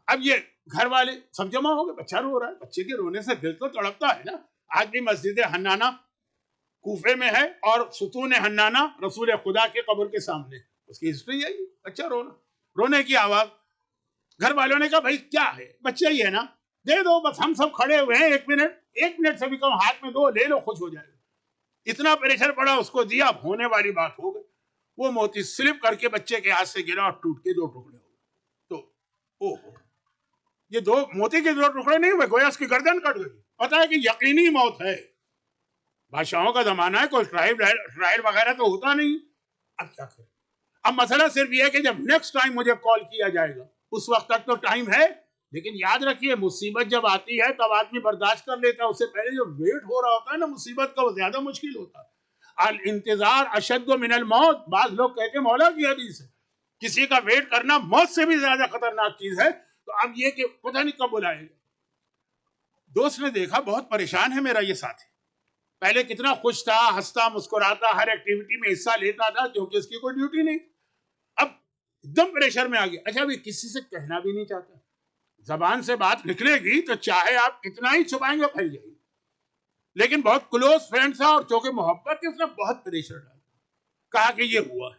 اب یہ گھر والے سب جمع ہو گئے, بچہ رو رہا ہے, بچے کے رونے سے دل تو تڑپتا ہے نا. آج بھی مسجد حنانہ کوفے میں ہے, اور ستون حنانہ رسول خدا کے قبر کے سامنے, اس کی ہسٹری ہے. بچہ رونا, رونے کی آواز. گھر والوں نے کہا بھائی کیا ہے, بچہ ہی ہے نا, دے دو بس, ہم سب کھڑے ہوئے ہیں, 1 منٹ سے بھی کم ہاتھ میں دو, لے لو, خوش ہو جائے گا. اتنا پریشر پڑا, اس کو دیا, ہونے والی بات ہو گئی. وہ موتی سلپ کر کے بچے کے ہاتھ سے گرا اور ٹوٹ کے 2 ٹکڑے ہو گئے. تو یہ 2 موتی کے 2 ٹکڑے نہیں ہوئے, گویا اس کی گردن کٹ گئی. پتا ہے کہ یقینی موت ہے. بادشاہوں کا زمانہ ہے, کوئی ٹرائل وغیرہ تو ہوتا نہیں. اب کیا کریں؟ اب مسئلہ صرف یہ ہے کہ جب نیکسٹ ٹائم مجھے کال کیا جائے گا, اس وقت تک تو ٹائم ہے, لیکن یاد رکھیے مصیبت جب آتی ہے تب آدمی برداشت کر لیتا ہے, اس سے پہلے جو ویٹ ہو رہا ہوتا ہے نا مصیبت کا, وہ زیادہ مشکل ہوتا ہے. الانتظار اشد من الموت, بعض لوگ کہتے ہیں, مولا کی حدیث ہے, کسی کا ویٹ کرنا موت سے بھی زیادہ خطرناک چیز ہے. تو اب یہ کہ پتہ نہیں کب بلائے گا. دوست نے دیکھا بہت پریشان ہے میرا یہ ساتھی, پہلے کتنا خوش تھا, ہنستا مسکراتا, ہر ایکٹیویٹی میں حصہ لیتا تھا, کیونکہ اس کی کوئی ڈیوٹی نہیں. اب ایک دم پریشر میں آ گیا. اچھا ابھی کسی سے کہنا بھی نہیں چاہتا, زبان سے بات نکلے گی تو چاہے آپ کتنا ہی چھپائیں گے پھیل جائے گی. لیکن بہت کلوز فرینڈ تھا, اور چونکہ محبت اس نے بہت پریشر ڈالا. کہا کہ یہ ہوا ہے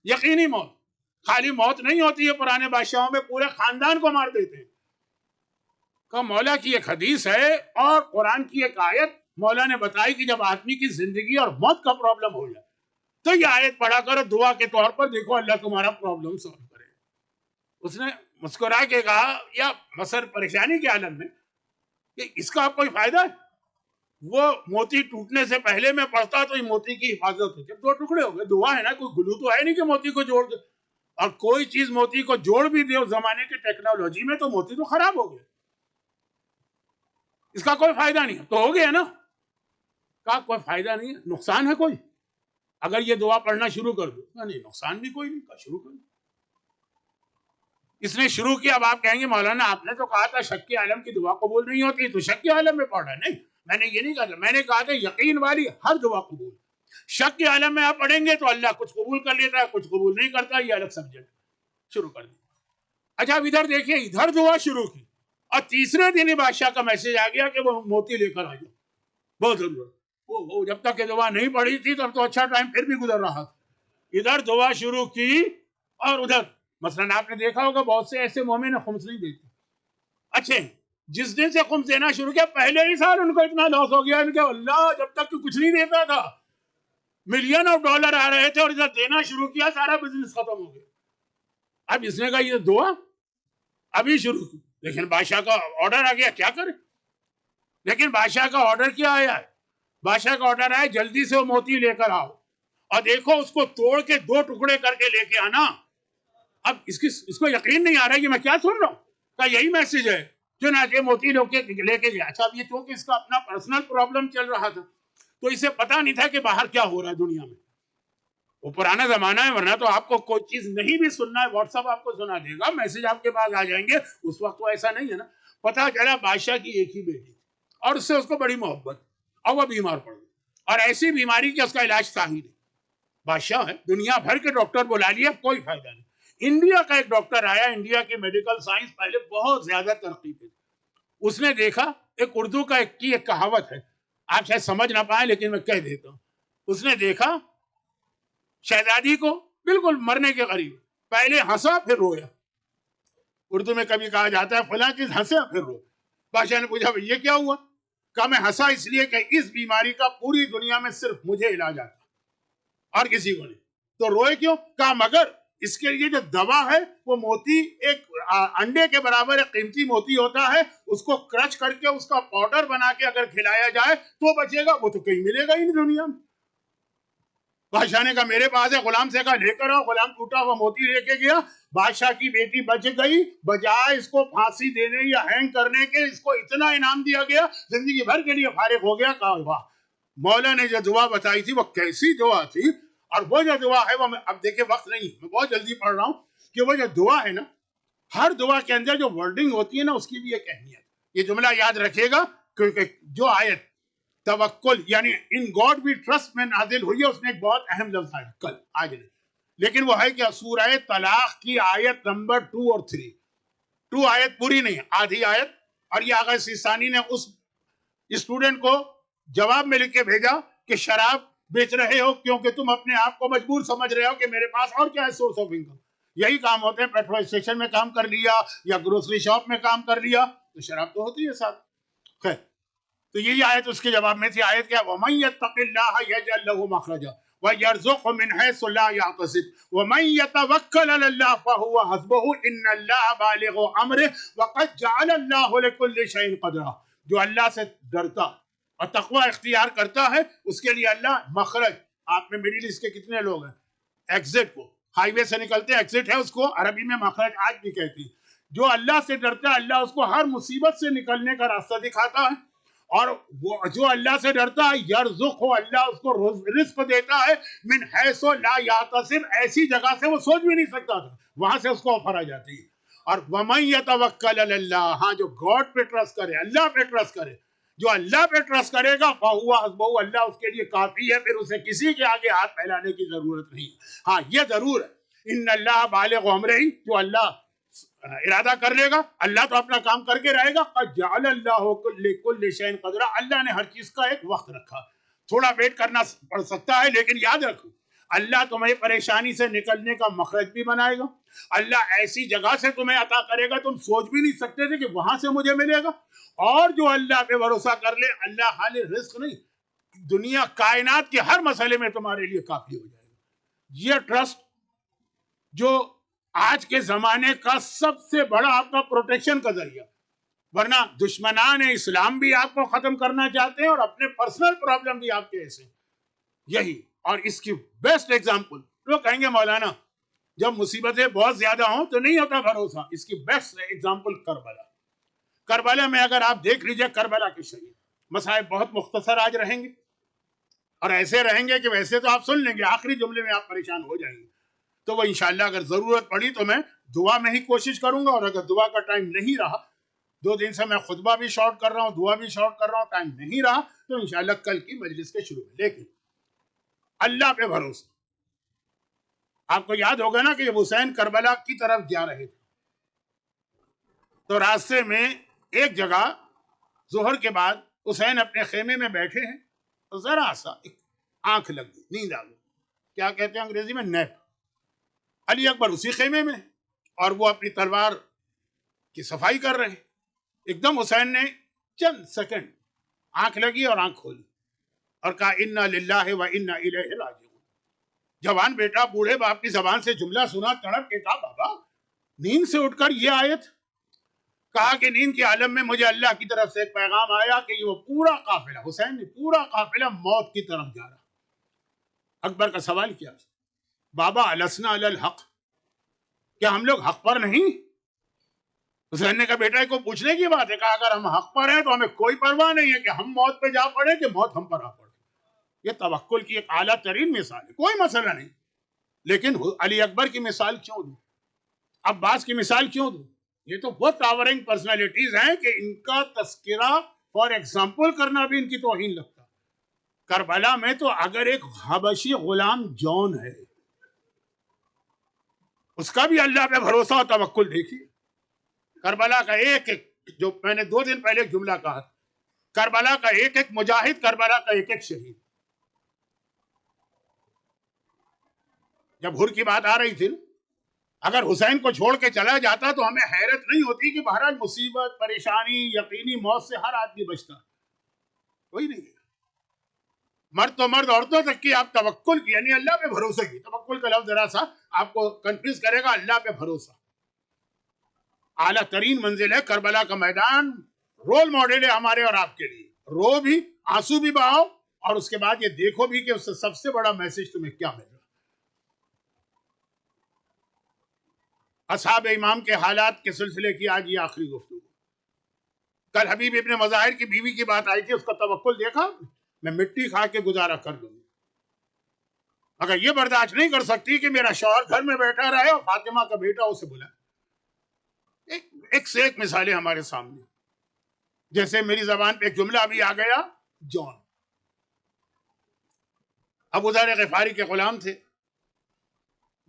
یقینی موت. خالی موت نہیں ہوتی ہے, پرانے بادشاہوں میں پورے خاندان کو مار دیتے ہیں. کہ مولا کی ایک حدیث ہے اور قرآن کی ایک آیت مولا نے بتائی کہ جب آدمی کی زندگی اور موت کا پرابلم ہو جائے تو یہ آیت پڑھا کرو دعا کے طور پر, دیکھو اللہ تمہارا پرابلم سالو کرے. اس نے مسکرا کے کہا, یا مسر پریشانی کے عالم میں, کہ اس کا کوئی فائدہ ہے. وہ موتی ٹوٹنے سے پہلے میں پڑھتا تو یہ موتی کی حفاظت ہوتی. 2 ٹکڑے ہو گئے, دعا ہے نا, کوئی گلو تو ہے نہیں کہ موتی کو جوڑ دے. اور کوئی چیز موتی کو جوڑ بھی دے اس زمانے کی ٹیکنالوجی میں تو موتی تو خراب ہو گئے, اس کا کوئی فائدہ نہیں. تو ہو گیا نا, کا کوئی فائدہ نہیں ہے, نقصان ہے کوئی اگر یہ دعا پڑھنا شروع کر دو؟ نہیں, نقصان بھی کوئی نہیں. کا شروع کر دو. اس نے شروع کیا. اب آپ کہیں گے مولانا آپ نے تو کہا تھا شک کے عالم کی دعا قبول نہیں ہوتی, تو شک کے عالم میں پڑھ رہا ہے. نہیں, میں نے یہ نہیں کہا تھا, میں نے کہا تھا یقین والی ہر دعا قبول. شک کے عالم میں آپ پڑھیں گے تو اللہ کچھ قبول کر لیتا ہے, کچھ قبول نہیں کرتا, یہ الگ سبجیکٹ. شروع کر دیا. اچھا اب ادھر دیکھیے, ادھر دعا شروع کی, اور تیسرے دن ہی بادشاہ کا میسج آ گیا کہ وہ موتی لے کر آ جاؤ, بہت ضرورت. وہ جب تک یہ دعا نہیں پڑھی تھی تب تو اچھا ٹائم پھر بھی گزر رہا تھا. ادھر دعا شروع کی, اور ادھر مثلا آپ نے دیکھا ہوگا بہت سے ایسے مومن خمس نہیں دیتے. اچھے, جس دن سے خمس دینا شروع کیا پہلے ہی سال ان کو اتنا لاس ہو گیا ان کے, اللہ جب تک کچھ نہیں دیتا تھا ملین آف ڈالر آ رہے تھے, اور ادھر دینا شروع کیا سارا بزنس ختم ہو گیا. اب اس نے کہا یہ دعا ابھی شروع کی, لیکن بادشاہ کا آرڈر آ گیا, کیا کرے. لیکن بادشاہ کا آرڈر کیا آیا ہے؟ بادشاہ کا آرڈر آیا جلدی سے وہ موتی لے کر آؤ, اور دیکھو اس کو توڑ کے 2 ٹکڑے کر کے لے کے آنا. اب اس کو یقین نہیں آ رہا ہے کہ میں کیا سن رہا ہوں. کہا یہی میسج ہے, چنانچہ موتی لے کے گیا. اچھا اب یہ کیونکہ اس کا اپنا پرسنل پرابلم چل رہا تھا تو اسے پتا نہیں تھا کہ باہر کیا ہو رہا ہے دنیا میں. وہ پرانا زمانہ ہے, ورنہ تو آپ کو کوئی چیز نہیں بھی سننا ہے واٹس ایپ آپ کو سنا دے گا, میسج آپ کے پاس آ جائیں گے. اس وقت تو ایسا نہیں ہے نا. پتا چلا بادشاہ کی ایک ہی بیٹی اور اس سے اس کو بڑی محبت, اور وہ بیمار پڑ گئی, اور ایسی بیماری کہ اس کا علاج تھا ہی نہیں. بادشاہ ہے, دنیا بھر کے ڈاکٹر بلا لیا, کوئی فائدہ نہیں. انڈیا کا ایک ڈاکٹر آیا, انڈیا کی میڈیکل سائنس پہلے بہت زیادہ ترقی پہ, اس نے دیکھا, ایک اردو کا ایک کہاوت ہے, آپ شاید سمجھ نہ پائیں لیکن میں کہہ دیتا ہوں, اس نے دیکھا شہزادی کو بالکل مرنے کے قریب، پہلے ہنسا پھر رویا. اردو میں کبھی کہا جاتا ہے فلاں چیز ہنسا پھر رو. بادشاہ نے پوچھا یہ کیا ہوا؟ کہا میں ہنسا اس لیے کہ اس بیماری کا پوری دنیا میں صرف مجھے علاج آتا اور کسی کو نہیں. تو روئے کیوں؟ کہا مگر اس کے لیے جو دوا ہے وہ موتی، ایک انڈے کے برابر ایک قیمتی موتی ہوتا ہے، اس کو کرچ کر کے اس کا پاؤڈر بنا کے اگر کھلایا جائے تو بچے گا، وہ تو کہیں ملے گا ہی نہیں دنیا میں. بادشاہ نے کہا میرے پاس ہے. غلام سے کہا لے کر آؤ. غلام ٹوٹا ہوا موتی لے کے گیا. بادشاہ کی بیٹی بچ گئی. بجائے اس کو پھانسی دینے یا ہینگ کرنے کے اس کو اتنا انعام دیا گیا، زندگی بھر کے لیے فارغ ہو گیا. کہا واہ، مولا نے جو دعا بتائی تھی وہ کیسی دعا تھی. اور وہ جو دعا ہے وہ اب دیکھیں وقت نہیں، میں بہت جلدی پڑھ رہا ہوں کہ وہ جو دعا ہے نا، ہر دعا کے اندر جو ورڈنگ ہوتی ہے نا اس کی بھی ایک اہمیت. یہ جملہ یاد رکھیے گا کیونکہ جو آیت توکل یعنی ان گاڈ وی ٹرسٹ میں نازل ہوئی ہے اس میں ایک بہت اہم لفظ ہے کل، آج نہیں، لیکن وہ ہے کیا؟ سورہ طلاق کی آیت نمبر 2 اور 3. 2 آیت پوری نہیں، آدھی آیت. اور یہ آغا سیستانی نے اس اسٹوڈنٹ کو جواب میں لکھ کے بھیجا کہ شراب بیچ رہے ہو کیونکہ تم اپنے آپ کو مجبور سمجھ رہے ہو کہ میرے پاس اور کیا ہے سورس آف انکم. یہی کام ہوتے ہیں، پیٹرول اسٹیشن میں کام کر لیا یا گروسری شاپ میں کام کر لیا تو شراب تو ہوتی ہے ساتھ. خیر، تو یہی آیت اس کے جواب میں تھی. آیت کیا؟ وَمَن يَتَّقِ اللَّهَ يَجْعَل لَّهُ مَخْرَجًا وَيَرْزُقْهُ مِنْ حَيْثُ لَا يَحْتَسِبُ وَمَن يَتَوَكَّلْ عَلَى اللَّهِ فَهُوَ حَسْبُهُ إِنَّ اللَّهَ بَالِغُ أَمْرِهِ وَقَدْ جَعَلَ اللَّهُ لِكُلِّ شَيْءٍ قَدْرًا. جو اللہ سے ڈرتا اور تقوی اختیار کرتا ہے اس کے لیے اللہ مخرج. آپ میں مڈل ایسٹ کے کتنے لوگ ہیں ایگزٹ کو ہائی وے سے نکلتے ہیں، ایگزٹ ہے اس کو عربی میں مخرج آج بھی کہتی ہیں. جو اللہ سے ڈرتا ہے اللہ اس کو ہر مصیبت سے نکلنے کا راستہ دکھاتا ہے. اور وہ جو اللہ سے ڈرتا ہے یرزق ہو، اللہ اس کو رزق دیتا ہے من حیث لا یحتسب، ایسی جگہ سے وہ سوچ بھی نہیں سکتا تھا وہاں سے اس کو آفر آ جاتی ہے. اور ومن یتوکل علی اللہ، ہاں جو گاڈ پہ ٹرسٹ کرے، اللہ پہ ٹرسٹ کرے، جو اللہ پہ ٹرسٹ کرے گا فہو حسبہ، اللہ اس کے لیے کافی ہے، پھر اسے کسی کے آگے ہاتھ پھیلانے کی ضرورت نہیں. ہاں یہ ضرور ہے ان اللہ بالغ امرہ، جو اللہ ارادہ کر لے گا اللہ تو اپنا کام کر کے رہے گا. قد جعل اللہ لکل شیء قدرا، اللہ نے ہر چیز کا ایک وقت رکھا. تھوڑا ویٹ کرنا پڑ سکتا ہے لیکن یاد رکھو اللہ تمہیں پریشانی سے نکلنے کا مخرج بھی بنائے گا. اللہ ایسی جگہ سے تمہیں عطا کرے گا تم سوچ بھی نہیں سکتے تھے کہ وہاں سے مجھے ملے گا. اور جو اللہ پہ بھروسہ کر لے اللہ خالی رزق نہیں، دنیا کائنات کے ہر مسئلے میں تمہارے لیے کافی ہو جائے گا. یہ ٹرسٹ جو آج کے زمانے کا سب سے بڑا آپ کا پروٹیکشن کا ذریعہ، ورنہ دشمنان اسلام بھی آپ کو ختم کرنا چاہتے ہیں اور اپنے پرسنل پرابلم بھی آپ کے ایسے یہی. اور اس کی بیسٹ ایگزامپل لوگ کہیں گے مولانا جب مصیبتیں بہت زیادہ ہوں تو نہیں ہوتا بھروسہ، اس کی بیسٹ ایگزامپل کربلا. کربلا میں اگر آپ دیکھ لیجئے کربلا کے شہید، مسائل بہت مختصر آج رہیں گے اور ایسے رہیں گے کہ ویسے تو آپ سن لیں گے، آخری جملے میں آپ پریشان ہو جائیں گے. تو وہ انشاءاللہ اگر ضرورت پڑی تو میں دعا میں ہی کوشش کروں گا، اور اگر دعا کا ٹائم نہیں رہا، 2 دن سے میں خطبہ بھی شارٹ کر رہا ہوں، دعا بھی شارٹ کر رہا ہوں، ٹائم نہیں رہا تو انشاءاللہ کل کی مجلس کے شروع میں. لیکن اللہ پہ بھروسہ. آپ کو یاد ہوگا نا کہ جب حسین کربلا کی طرف جا رہے تھے تو راستے میں ایک جگہ ظہر کے بعد حسین اپنے خیمے میں بیٹھے ہیں تو ذرا سا ایک آنکھ لگ گئی، نیند آ گئی. کیا کہتے ہیں انگریزی میں؟ نیپ. علی اکبر اسی خیمے میں اور وہ اپنی تلوار کی صفائی کر رہے ہیں. ایک دم حسین نے چند سیکنڈ آنکھ لگی اور آنکھ کھولی اور کہا انا للہ و انا الیہ راجعون. جوان بیٹا بوڑھے باپ کی زبان سے جملہ سنا، تڑپ کے کہا بابا نیند سے اٹھ کر یہ آیت. کہا کہ نیند کے عالم میں مجھے اللہ کی طرف سے ایک پیغام آیا کہ وہ پورا قافلہ، حسین نے پورا قافلہ موت کی طرف جا رہا. اکبر کا سوال کیا بابا السنا علی الحق، کیا ہم لوگ حق پر نہیں؟ حسین نے کہا بیٹا کو پوچھنے کی بات ہے. کہا اگر ہم حق پر ہیں تو ہمیں کوئی پرواہ نہیں ہے کہ ہم موت پہ جا پڑے کہ موت ہم پر آ پڑے. یہ توکل کی ایک اعلیٰ ترین مثال ہے، کوئی مسئلہ نہیں. لیکن علی اکبر کی مثال کیوں دوں، عباس کی مثال کیوں دوں؟ یہ تو بہت ٹاورنگ پرسنالٹیز ہیں کہ ان کا تذکرہ فار ایگزامپل کرنا بھی ان کی توہین لگتا. کربلا میں تو اگر ایک حبشی غلام جون ہے اس کا بھی اللہ پہ بھروسہ اور توکل دیکھیے. کربلا کا ایک ایک، جو میں نے 2 دن پہلے ایک جملہ کہا، کربلا کا ایک ایک مجاہد، کربلا کا ایک ایک شہید. جب ہر کی بات آ رہی تھی نا، اگر حسین کو چھوڑ کے چلا جاتا تو ہمیں حیرت نہیں ہوتی کہ بہرحال مصیبت، پریشانی، یقینی موت سے ہر آدمی بچتا، کوئی نہیں ہے۔ مرد تو مرد، عورتوں تک کی آپ توکل کی، یعنی اللہ پہ بھروسہ کی، توکل کا لفظ ذرا سا آپ کو کنفیوز کرے گا، اللہ پہ بھروسہ اعلیٰ ترین منزل ہے۔ کربلا کا میدان رول ماڈل ہے ہمارے اور آپ کے لیے، رو بھی، آنسو بھی بہاؤ، اور اس کے بعد یہ دیکھو بھی کہ اس سے سب سے بڑا میسج تمہیں کیا مل رہا ہے۔ اصحاب امام کے حالات کے سلسلے کی آج یہ آخری گفتگو۔ کل حبیب ابن مظاہر کی بیوی کی بات آئی تھی، اس کا توکل دیکھا، میں مٹی کھا کے گزارا کر دوں گی، اگر یہ برداشت نہیں کر سکتی کہ میرا شوہر گھر میں بیٹھا رہے اور فاطمہ کا بیٹا اسے بلائے۔ ایک سے ایک مثالیں ہمارے سامنے، جیسے میری زبان پہ ایک جملہ ابھی آ گیا، جان۔ ابو ذر غفاری کے غلام تھے،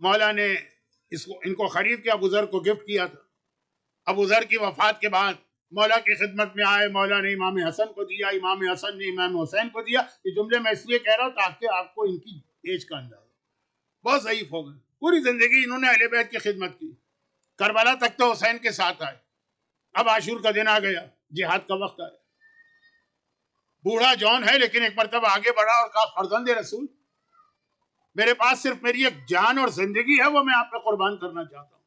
مولا نے ان کو خرید کے ابو ذر کو گفٹ کیا تھا۔ ابو ذر کی وفات کے بعد مولا کی خدمت میں آئے، مولا نے امام حسن کو دیا، امام حسن نے امام حسین کو دیا۔ یہ جملے میں اس لیے کہہ رہا ہوں تاکہ آپ کو ان کی ایج کا اندازہ۔ بہت ضعیف ہو گئے، پوری زندگی انہوں نے اہل بیت کی خدمت کی، کربلا تک تو حسین کے ساتھ آئے۔ اب عاشور کا دن آ گیا، جہاد کا وقت آیا، بوڑھا جان ہے لیکن ایک مرتبہ آگے بڑھا اور کہا، فرزند رسول، میرے پاس صرف میری ایک جان اور زندگی ہے، وہ میں آپ پہ قربان کرنا چاہتا ہوں۔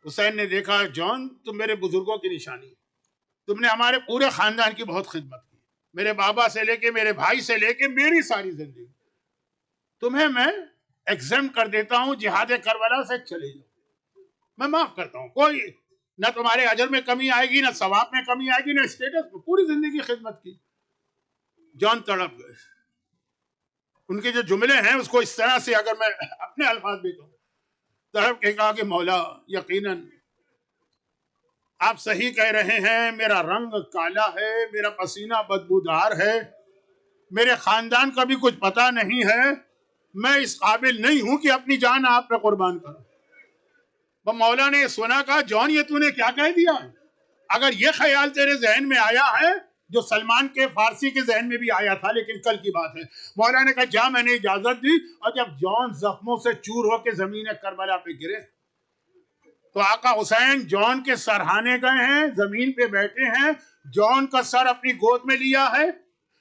حسین نے دیکھا، جان تم میرے بزرگوں کی نشانی ہے، تم نے ہمارے پورے خاندان کی بہت خدمت کی، میرے بابا سے لے کے میرے بھائی سے لے کے میری ساری زندگی، تمہیں میں ایگزم کر دیتا ہوں، جہاد کربلا سے چلے جاؤ، میں معاف کرتا ہوں، کوئی نہ تمہارے اجر میں کمی آئے گی، نہ ثواب میں کمی آئے گی، نہ اسٹیٹس میں، پوری زندگی خدمت کی۔ جان تڑپ گئے۔ ان کے جو جملے ہیں اس کو اس طرح سے اگر میں اپنے الفاظ بھی کہوں، تڑپ کے کہا کہ مولا یقیناً آپ صحیح کہہ رہے ہیں، میرا رنگ کالا ہے، میرا پسینہ بدبودار ہے، میرے خاندان کا بھی کچھ پتہ نہیں ہے، میں اس قابل نہیں ہوں کہ اپنی جان آپ پہ قربان کروں۔ وہ مولا نے سنا، کہا جان یہ تو نے کیا کہہ دیا؟ اگر یہ خیال تیرے ذہن میں آیا ہے جو سلمان کے فارسی کے ذہن میں بھی آیا تھا، لیکن کل کی بات ہے، مولا نے کہا جا، میں نے اجازت دی۔ اور جب جان زخموں سے چور ہو کے زمین کربلا پہ گرے تو آقا حسین جان کے سرہانے گئے ہیں، زمین پہ بیٹھے ہیں، جان کا سر اپنی گود میں لیا ہے،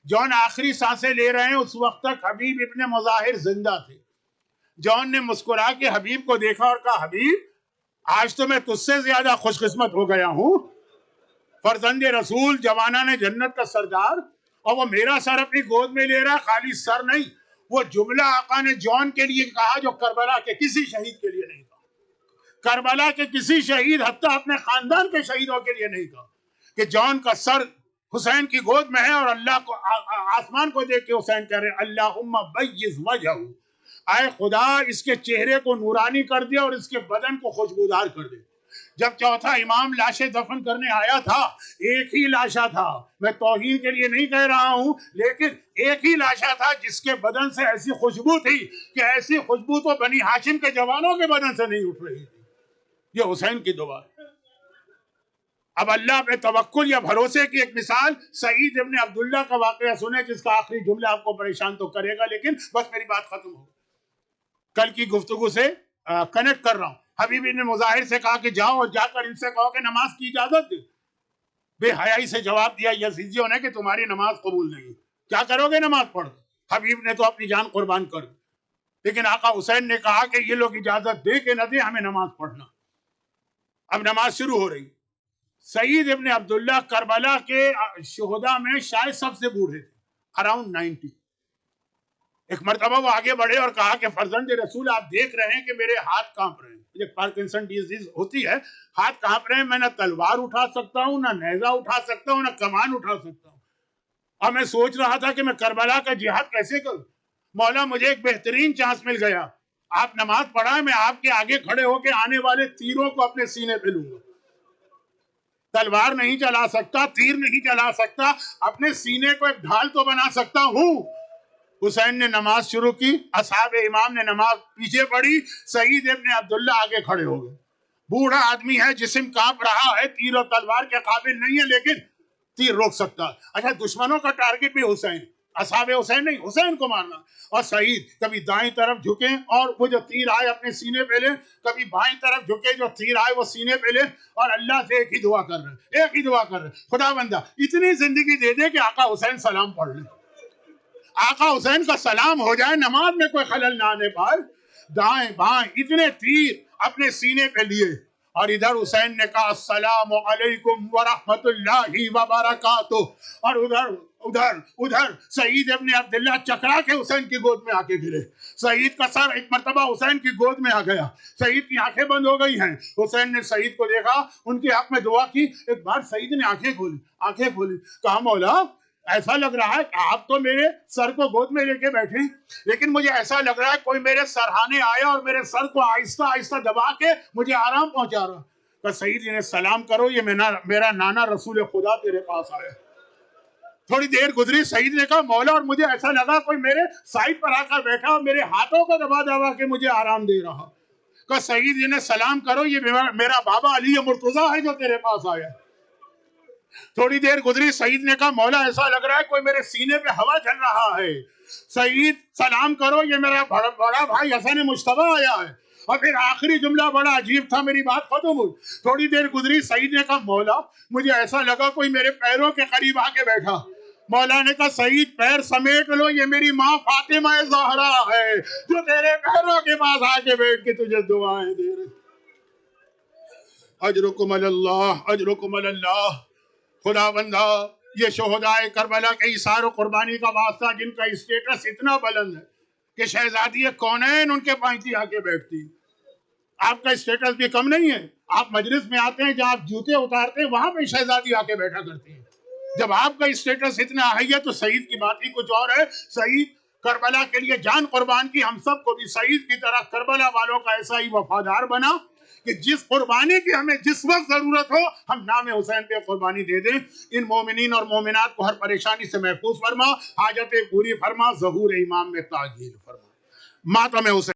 جان آخری سانسیں لے رہے ہیں۔ اس وقت تک حبیب ابن مظاہر زندہ تھے۔ جان نے مسکرا کے حبیب کو دیکھا اور کہا، حبیب آج تو میں تجھ سے زیادہ خوش قسمت ہو گیا ہوں، فرزند رسول، جوانان جنت کا سردار، اور وہ میرا سر اپنی گود میں لے رہا، خالی سر نہیں، وہ جملہ آقا نے جان کے لیے کہا جو کربلا کے کسی شہید کے لیے نہیں کہا، کربلا کے کسی شہید، حتیٰ اپنے خاندان کے شہیدوں کے لیے نہیں کہا، کہ جان کا سر حسین کی گود میں ہے، اور اللہ کو آسمان کو دیکھ کے حسین کہہ رہے، اللہم بیض وجہہ، اے خدا اس کے چہرے کو نورانی کر دے اور اس کے بدن کو خوشبودار کر دے۔ جب چوتھا امام لاشیں دفن کرنے آیا تھا، ایک ہی لاشا تھا، میں توہین کے لیے نہیں کہہ رہا ہوں، لیکن ایک ہی لاشا تھا جس کے بدن سے ایسی خوشبو تھی کہ ایسی خوشبو تو بنی ہاشم کے جوانوں کے بدن سے نہیں اٹھ رہی تھی۔ یہ حسین کی دعا ہے۔ اب اللہ پہ توکل یا بھروسے کی ایک مثال، سعید ابن عبداللہ کا واقعہ سنیں، جس کا آخری جملہ آپ کو پریشان تو کرے گا، لیکن بس میری بات ختم ہو، کل کی گفتگو سے کنیکٹ کر رہا ہوں۔ حبیب ابن مظاہر سے کہا کہ جاؤ اور جا کر ان سے کہو کہ نماز کی اجازت دے۔ بے حیائی سے جواب دیا یزیدیوں نے کہ تمہاری نماز قبول نہیں، کیا کرو گے نماز پڑھ؟ حبیب نے تو اپنی جان قربان کر دی، لیکن آقا حسین نے کہا کہ یہ لوگ اجازت دے کہ نہ دے، ہمیں نماز پڑھنا۔ اب نماز شروع ہو رہی۔ سعید ابن عبداللہ کربلا کے شہداء میں شاید سب سے بوڑھے تھے، اراؤنڈ 90۔ ایک مرتبہ وہ آگے بڑھے اور کہا کہ فرزند رسول، آپ دیکھ رہے ہیں کہ میرے ہاتھ کانپ رہے ہیں، مجھے پارکنسن ڈیزیز ہوتی ہے، ہاتھ کانپ رہے ہیں، میں نہ تلوار اٹھا سکتا ہوں، نہ نیزہ اٹھا سکتا ہوں، نہ کمان اٹھا سکتا ہوں، اور میں سوچ رہا تھا کہ میں کربلا کا جہاد کیسے کروں۔ مولا مجھے ایک بہترین چانس مل گیا، آپ نماز پڑھائیں، میں آپ کے آگے کھڑے ہو کے آنے والے تیروں کو اپنے سینے پہ لوں گا۔ تلوار نہیں چلا سکتا، تیر نہیں چلا سکتا، اپنے سینے کو ایک ڈھال تو بنا سکتا ہوں۔ حسین نے نماز شروع کی، اصحاب امام نے نماز پیچھے پڑھی، سعید ابن عبداللہ آگے کھڑے ہو گئے۔ بوڑھا آدمی ہے، جسم کانپ رہا ہے، تیر اور تلوار کے قابل نہیں ہے، لیکن تیر روک سکتا ہے۔ اچھا دشمنوں کا ٹارگٹ بھی حسین، اصحاب حسین نہیں، حسین کو مارنا. اور سعید کبھی دائیں طرف جھکے اور وہ جو تیر آئے اپنے سینے پہ لے، کبھی بائیں طرف جھکے جو تیر آئے وہ سینے پہ لے، اور اللہ سے ایک ہی دعا کر رہے، ایک ہی دعا کر رہے، خدا بندہ اتنی زندگی دے دے کہ آقا حسین سلام پڑھ لے، آقا حسین کا سلام ہو جائے، نماز میں کوئی خلل نہ آنے پائے. دائیں بائیں اتنے تیر اپنے سینے پہ لیے، اور ادھر حسین نے کہا السلام علیکم ورحمت اللہ وبرکاتہ، اور ادھر سعید ابن عبداللہ چکرا کے حسین کی گود میں آ کے گرے. سعید کا سر ایک مرتبہ حسین کی گود میں آ گیا، سعید کی آنکھیں بند ہو گئی ہیں. حسین نے سعید کو دیکھا، ان کے حق میں دعا کی. ایک بار سعید نے آنکھیں کھولی، کہا مولا ایسا لگ رہا ہے کہ آپ تو میرے سر کو گود میں لے کے بیٹھے، لیکن مجھے ایسا لگ رہا ہے کوئی میرے سرہانے آیا اور میرے سر کو آہستہ آہستہ دبا کے مجھے آرام پہنچا رہا. کہ سعید انہیں سلام کرو، یہ میرا نانا رسول خدا تیرے پاس آیا. تھوڑی دیر گزری، سعید نے کہا مولا اور مجھے ایسا لگا کوئی میرے سائڈ پر آ کر بیٹھا اور میرے ہاتھوں کو دبا کے مجھے آرام دے رہا. کہ سعید انہیں سلام کرو، یہ میرا بابا علی مرتضیٰ ہے جو تیرے پاس آیا. تھوڑی دیر گزری، سعید نے کہا مولا ایسا لگ رہا ہے کوئی میرے سینے پہ ہوا چل رہا ہے. سعید سلام کرو، یہ میرا بڑا بھائی حسن مجتبیٰ آیا ہے. اور پھر آخری جملہ بڑا عجیب تھا، میری بات ختم ہوئی. تھوڑی دیر گزری، سعید نے کہا مولا مجھے ایسا لگا کوئی میرے پیروں کے قریب آ کے بیٹھا. مولا نے کہا سعید پیر سمیٹ لو، یہ میری ماں فاطمہ زہرا ہے جو تیرے پیروں کے پاس آ کے بیٹھ کے تجھے دعائیں دے رہی. اجرکم اللہ، اجرکم اللہ. خدا بندہ یہ شہدائے کربلا کے ایثار و قربانی کا واسطہ جن کا اسٹیٹس اتنا بلند ہے کہ شہزادی کونین ان کے پائنتی آ کے بیٹھتی. آپ کا اسٹیٹس بھی کم نہیں ہے. آپ مجلس میں آتے ہیں جہاں آپ جوتے اتارتے ہیں وہاں پہ شہزادی آ کے بیٹھا کرتی ہے. جب آپ کا اسٹیٹس اتنا ہائی ہے تو سعید کی بات ہی کچھ اور ہے. سعید کربلا کے لیے جان قربان کی. ہم سب کو بھی سعید کی طرح کربلا والوں کا ایسا ہی وفادار بنا کہ جس قربانی کی ہمیں جس وقت ضرورت ہو ہم نام حسین پہ قربانی دے دیں. ان مومنین اور مومنات کو ہر پریشانی سے محفوظ فرما، حاجتیں پوری فرما، ظہور امام میں تعجیل فرما. ماتم حسین